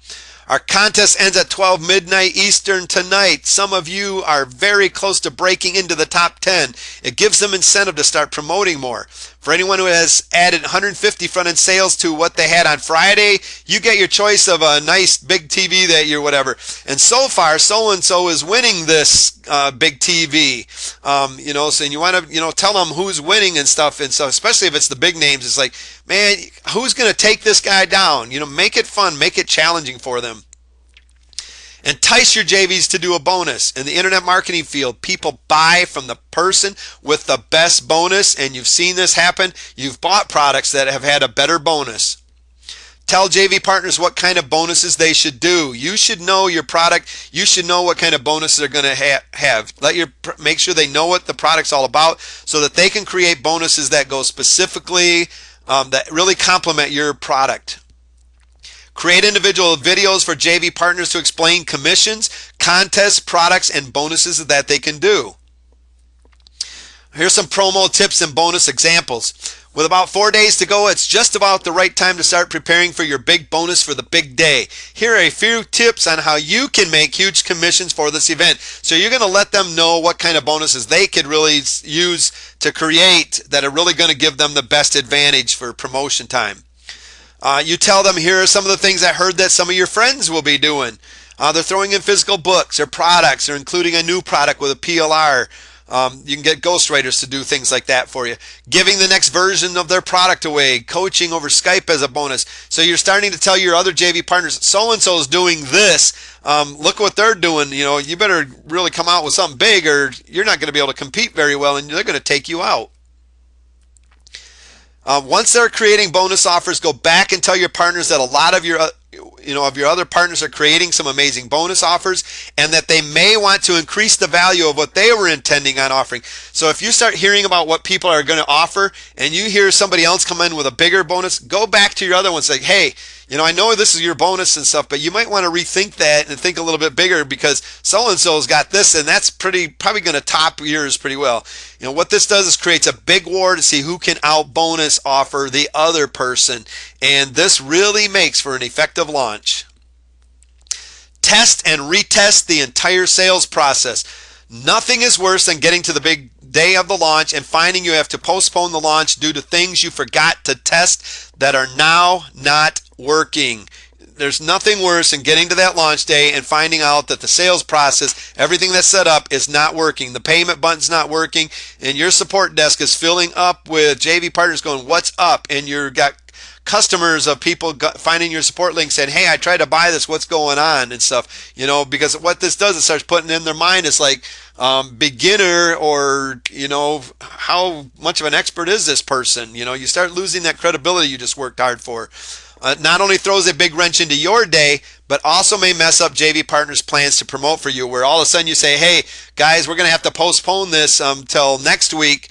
[SPEAKER 1] Our contest ends at 12 midnight Eastern tonight. Some of you are very close to breaking into the top 10. It gives them incentive to start promoting more. For anyone who has added 150 front-end sales to what they had on Friday, you get your choice of a nice big TV that you're whatever. And so far, so-and-so is winning this big TV. So you want to, tell them who's winning and stuff. And so especially if it's the big names, it's like, man, who's going to take this guy down? Make it fun, make it challenging for them. Entice your JVs to do a bonus. In the internet marketing field, people buy from the person with the best bonus, and you've seen this happen. You've bought products that have had a better bonus. Tell JV partners what kind of bonuses they should do. You should know your product. You should know what kind of bonuses they're going to have. Make sure they know what the product's all about so that they can create bonuses that go specifically, that really complement your product. Create individual videos for JV partners to explain commissions, contests, products, and bonuses that they can do. Here's some promo tips and bonus examples. With about 4 days to go, it's just about the right time to start preparing for your big bonus for the big day. Here are a few tips on how you can make huge commissions for this event. So you're going to let them know what kind of bonuses they could really use to create that are really going to give them the best advantage for promotion time. You tell them, here are some of the things I heard that some of your friends will be doing. They're throwing in physical books or products or including a new product with a PLR. You can get ghostwriters to do things like that for you. Giving the next version of their product away. Coaching over Skype as a bonus. So you're starting to tell your other JV partners, so-and-so is doing this. Look what they're doing. You better really come out with something big or you're not going to be able to compete very well and they're going to take you out. Once they're creating bonus offers, go back and tell your partners that a lot of your other partners are creating some amazing bonus offers and that they may want to increase the value of what they were intending on offering. So if you start hearing about what people are going to offer and you hear somebody else come in with a bigger bonus, go back to your other ones and say, hey, I know this is your bonus and stuff, but you might want to rethink that and think a little bit bigger because so-and-so's got this and that's probably going to top yours pretty well. What this does is creates a big war to see who can out bonus offer the other person. And this really makes for an effective launch. Test and retest the entire sales process. Nothing is worse than getting to the big day of the launch and finding you have to postpone the launch due to things you forgot to test that are now not working. there's nothing worse than getting to that launch day and finding out that the sales process, everything that's set up, is not working. The payment button's not working, and your support desk is filling up with JV partners going, "What's up?" And you've got customers of people finding your support link saying, "Hey, I tried to buy this. What's going on?" and stuff. Because what this does, it starts putting in their mind, it's like, beginner, or how much of an expert is this person? You start losing that credibility you just worked hard for. Not only throws a big wrench into your day, but also may mess up JV partners' plans to promote for you, where all of a sudden you say, "Hey guys, we're going to have to postpone this till next week.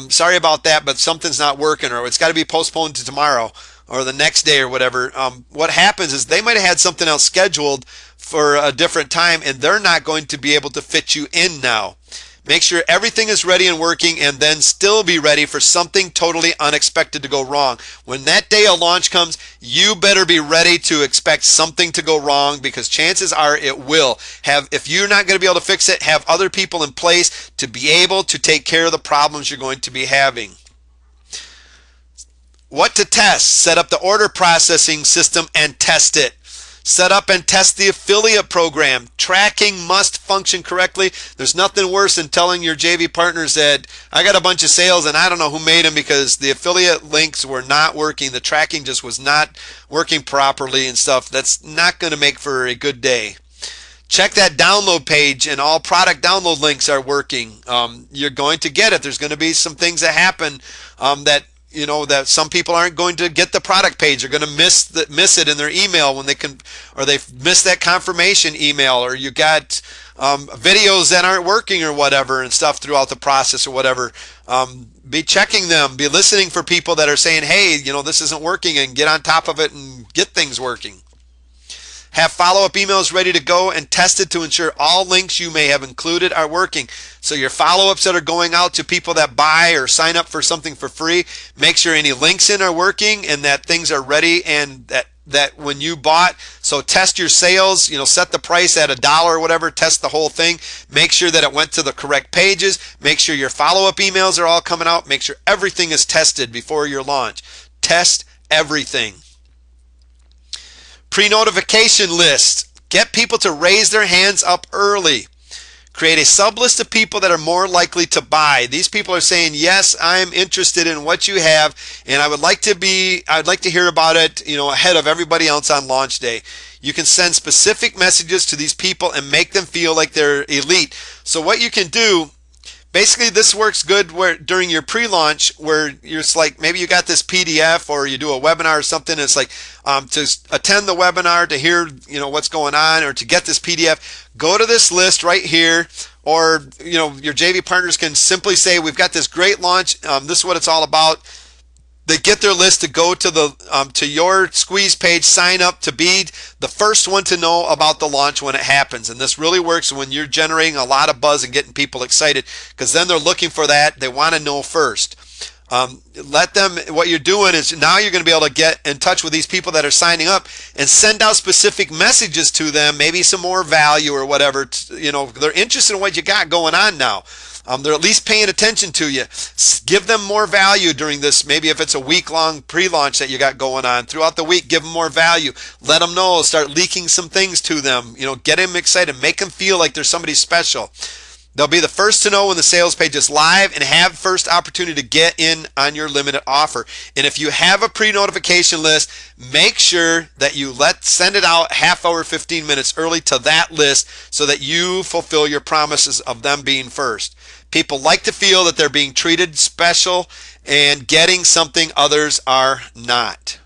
[SPEAKER 1] Sorry about that, but something's not working," or "It's got to be postponed to tomorrow or the next day," or whatever. What happens is they might have had something else scheduled for a different time, and they're not going to be able to fit you in now. Make sure everything is ready and working, and then still be ready for something totally unexpected to go wrong. When that day of launch comes, you better be ready to expect something to go wrong, because chances are it will. If you're not going to be able to fix it, have other people in place to be able to take care of the problems you're going to be having. What to test? Set up the order processing system and test it. Set up and test the affiliate program. Tracking must function correctly. There's nothing worse than telling your JV partners that I got a bunch of sales and I don't know who made them because the affiliate links were not working. The tracking just was not working properly and stuff. That's not going to make for a good day. Check that download page and all product download links are working. You're going to get it. There's going to be some things that happen that some people aren't going to get the product page. They're going to miss it in their email when or they miss that confirmation email, or you got videos that aren't working or whatever and stuff throughout the process or whatever. Be checking them. Be listening for people that are saying, "Hey, this isn't working," and get on top of it and get things working. Have follow-up emails ready to go and tested to ensure all links you may have included are working. So your follow-ups that are going out to people that buy or sign up for something for free, make sure any links in are working and that things are ready, and that when you bought, so test your sales, set the price at $1 or whatever, test the whole thing, make sure that it went to the correct pages, make sure your follow-up emails are all coming out, make sure everything is tested before your launch. Test everything. Pre-notification list. Get people to raise their hands up early. Create a sub-list of people that are more likely to buy. These people are saying, "Yes, I'm interested in what you have, and I'd like to hear about it, ahead of everybody else on launch day." You can send specific messages to these people and make them feel like they're elite. So what you can do, basically, this works good during your pre-launch, where it's like maybe you got this PDF or you do a webinar or something. It's like to attend the webinar, to hear what's going on, or to get this PDF. Go to this list right here, or your JV partners can simply say, "We've got this great launch. This is what it's all about." They get their list to go to to your squeeze page, sign up to be the first one to know about the launch when it happens. And this really works when you're generating a lot of buzz and getting people excited, because then they're looking for that. They want to know first. What you're doing is now you're going to be able to get in touch with these people that are signing up and send out specific messages to them, maybe some more value or whatever. They're interested in what you got going on now. They're at least paying attention to you. Give them more value during this. Maybe if it's a week-long pre-launch that you got going on, throughout the week, give them more value. Let them know. Start leaking some things to them. Get them excited. Make them feel like they're somebody special. They'll be the first to know when the sales page is live and have first opportunity to get in on your limited offer. And if you have a pre-notification list, make sure that you send it out half hour, 15 minutes early to that list, so that you fulfill your promises of them being first. People like to feel that they're being treated special and getting something others are not.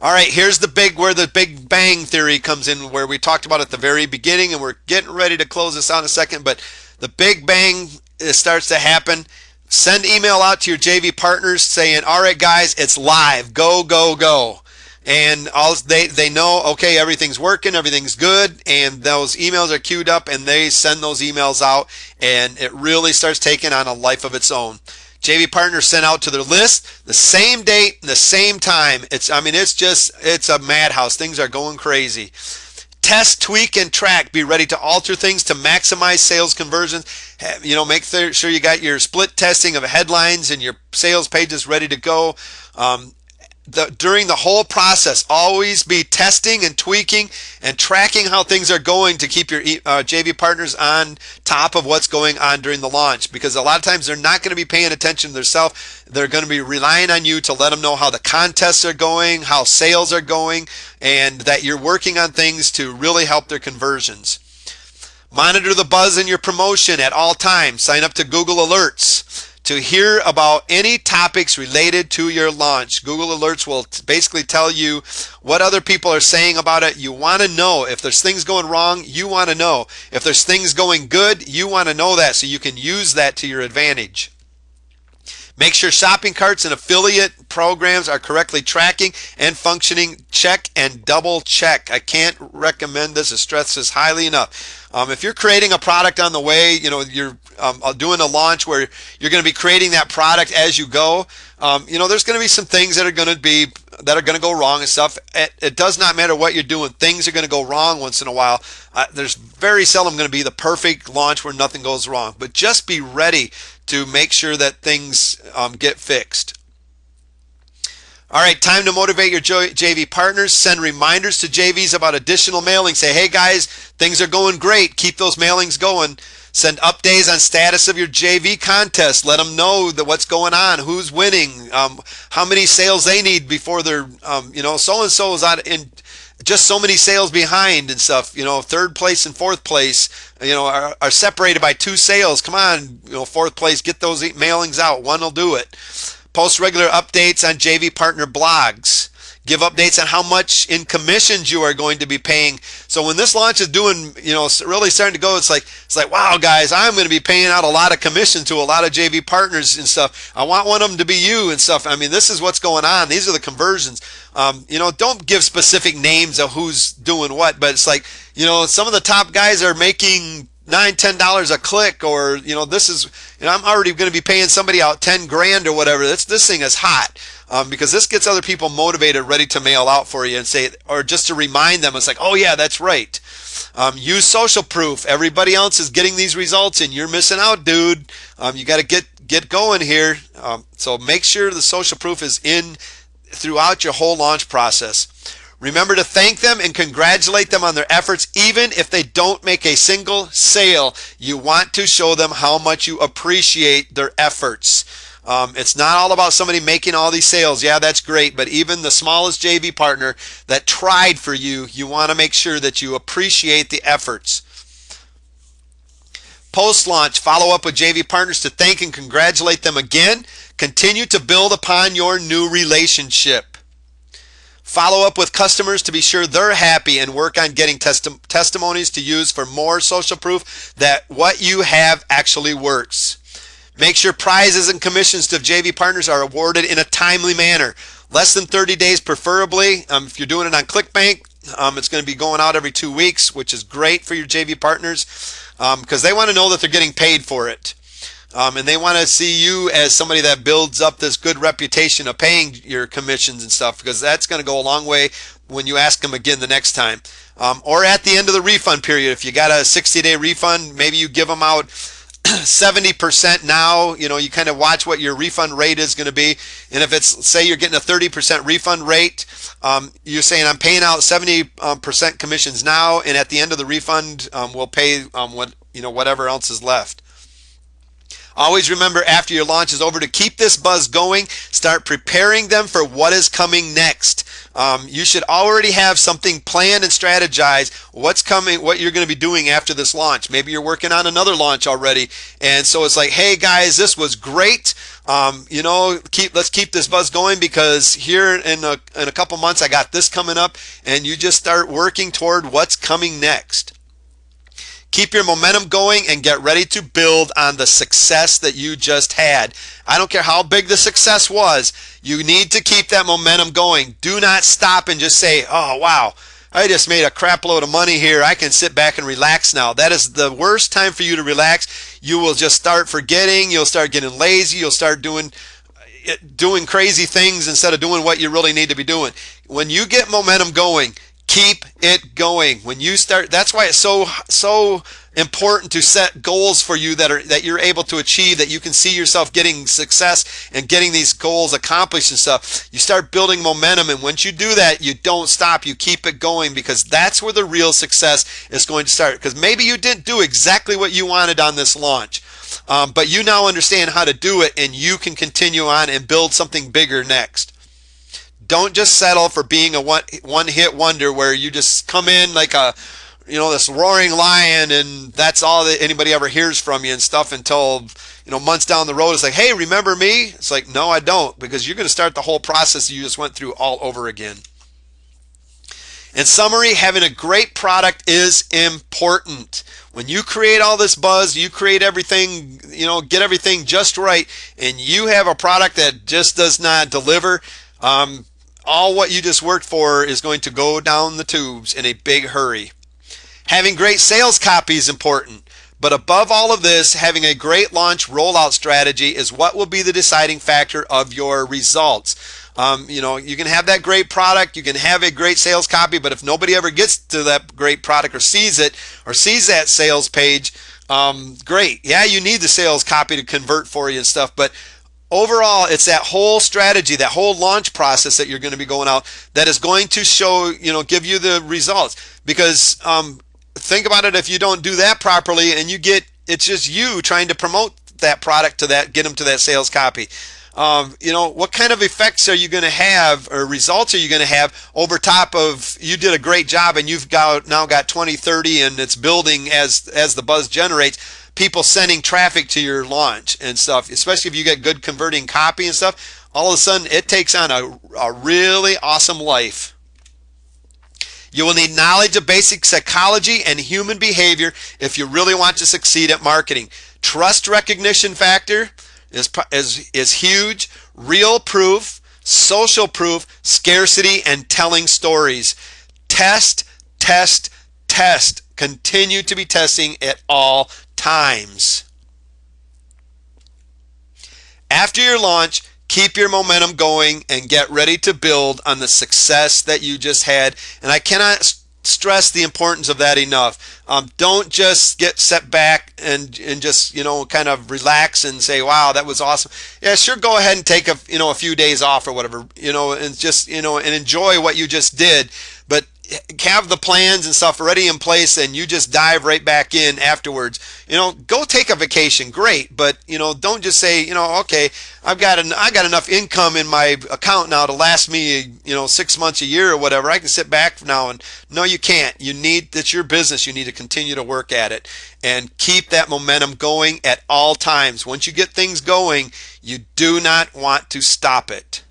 [SPEAKER 1] All right, here's where the Big Bang Theory comes in, where we talked about at the very beginning, and we're getting ready to close this out in a second, but the Big Bang starts to happen. Send email out to your JV partners saying, "All right, guys, it's live. Go, go, go." And they know, okay, everything's working, everything's good, and those emails are queued up, and they send those emails out, and it really starts taking on a life of its own. JV partners sent out to their list the same date, the same time. It's a madhouse. Things are going crazy. Test, tweak, and track. Be ready to alter things to maximize sales conversions. Make sure you got your split testing of headlines and your sales pages ready to go. during the whole process, always be testing and tweaking and tracking how things are going to keep your JV partners on top of what's going on during the launch, because a lot of times they're not going to be paying attention to themselves. They're going to be relying on you to let them know how the contests are going, how sales are going, and that you're working on things to really help their conversions. Monitor the buzz in your promotion at all times. Sign up to Google Alerts to hear about any topics related to your launch. Google Alerts will basically tell you what other people are saying about it. You want to know if there's things going wrong. You want to know if there's things going good. You want to know that so you can use that to your advantage. Make sure shopping carts and affiliate programs are correctly tracking and functioning. Check and double check. I can't recommend this or stress this highly enough. If you're creating a product on the way, you're doing a launch where you're going to be creating that product as you go. There's going to be some things that are going to go wrong and stuff. It does not matter what you're doing. Things are going to go wrong once in a while. There's very seldom going to be the perfect launch where nothing goes wrong. But just be ready to make sure that things get fixed. All right, time to motivate your JV partners. Send reminders to JVs about additional mailings. Say, hey guys, things are going great. Keep those mailings going. Send updates on status of your JV contest. Let them know that what's going on, who's winning, how many sales they need before they're, so-and-so is in just so many sales behind and stuff. Third place and fourth place, are separated by 2 sales. Come on, fourth place, get those mailings out. One will do it. Post regular updates on JV partner blogs. Give updates on how much in commissions you are going to be paying. So when this launch is doing, really starting to go, it's like, wow, guys, I'm going to be paying out a lot of commission to a lot of JV partners and stuff. I want one of them to be you and stuff. I mean, this is what's going on. These are the conversions. Don't give specific names of who's doing what, but it's like, some of the top guys are making $9-10 a click, or this is, I'm already going to be paying somebody out 10 grand or whatever. This thing is hot, because this gets other people motivated, ready to mail out for you and say, or just to remind them, it's like, oh yeah, that's right. Use social proof. Everybody else is getting these results and you're missing out, dude. You got to get going here. So make sure the social proof is in throughout your whole launch process. Remember to thank them and congratulate them on their efforts, even if they don't make a single sale. You want to show them how much you appreciate their efforts. It's not all about somebody making all these sales. Yeah, that's great, but even the smallest JV partner that tried for you, you want to make sure that you appreciate the efforts. Post-launch, follow up with JV partners to thank and congratulate them again. Continue to build upon your new relationship. Follow up with customers to be sure they're happy and work on getting testimonies to use for more social proof that what you have actually works. Make sure prizes and commissions to JV partners are awarded in a timely manner. Less than 30 days preferably. If you're doing it on ClickBank, it's going to be going out every 2 weeks, which is great for your JV partners, because they want to know that they're getting paid for it. And they want to see you as somebody that builds up this good reputation of paying your commissions and stuff, because that's going to go a long way when you ask them again the next time. Or at the end of the refund period, if you got a 60-day refund, maybe you give them out 70% now. You kind of watch what your refund rate is going to be. And if it's, say you're getting a 30% refund rate, you're saying I'm paying out 70% commissions now, and at the end of the refund, we'll pay whatever else is left. Always remember, after your launch is over, to keep this buzz going. Start preparing them for what is coming next. You should already have something planned and strategized. What's coming, what you're going to be doing after this launch. Maybe you're working on another launch already, and so it's like, hey guys, this was great. Let's keep this buzz going, because here in a couple months I got this coming up, and you just start working toward what's coming next. Keep your momentum going and get ready to build on the success that you just had. I don't care how big the success was. You need to keep that momentum going. Do not stop and just say, oh, wow, I just made a crap load of money here. I can sit back and relax now. That is the worst time for you to relax. You will just start forgetting. You'll start getting lazy. You'll start doing crazy things instead of doing what you really need to be doing. When you get momentum going, keep it going. When you start, that's why it's so important to set goals for you that you're able to achieve, that you can see yourself getting success and getting these goals accomplished and stuff. You start building momentum, and once you do that, you don't stop. You keep it going, because that's where the real success is going to start. Because maybe you didn't do exactly what you wanted on this launch, but you now understand how to do it, and you can continue on and build something bigger next. Don't just settle for being a one-hit wonder where you just come in like this roaring lion, and that's all that anybody ever hears from you and stuff until, months down the road. It's like, hey, remember me? It's like, no, I don't, because you're going to start the whole process you just went through all over again. In summary, having a great product is important. When you create all this buzz, you create everything, get everything just right, and you have a product that just does not deliver, all what you just worked for is going to go down the tubes in a big hurry. Having great sales copy is important, but above all of this, having a great launch rollout strategy is what will be the deciding factor of your results. You can have that great product, you can have a great sales copy, but if nobody ever gets to that great product or sees it or sees that sales page, great. Yeah, you need the sales copy to convert for you and stuff, but overall, it's that whole strategy, that whole launch process that you're going to be going out that is going to show, give you the results. Because think about it, if you don't do that properly and it's just you trying to promote that product to get them to that sales copy. What kind of effects are you going to have, or results are you going to have over top of you did a great job and you've now got 20, 30, and it's building as the buzz generates, people sending traffic to your launch and stuff, especially if you get good converting copy and stuff. All of a sudden, it takes on a really awesome life. You will need knowledge of basic psychology and human behavior if you really want to succeed at marketing. Trust recognition factor is huge. Real proof, social proof, scarcity, and telling stories. Test, test, test. Continue to be testing at all times. After your launch, keep your momentum going and get ready to build on the success that you just had. And I cannot stress the importance of that enough. Don't just get set back and just kind of relax and say, wow, that was awesome. Yeah, sure, go ahead and take a few days off or whatever, and just and enjoy what you just did. But have the plans and stuff already in place, and you just dive right back in afterwards. Go take a vacation, great, but don't just say, okay, I got enough income in my account now to last me 6 months, a year, or whatever. I can sit back now. And no, you can't. It's your business. You need to continue to work at it and keep that momentum going at all times. Once you get things going, you do not want to stop it.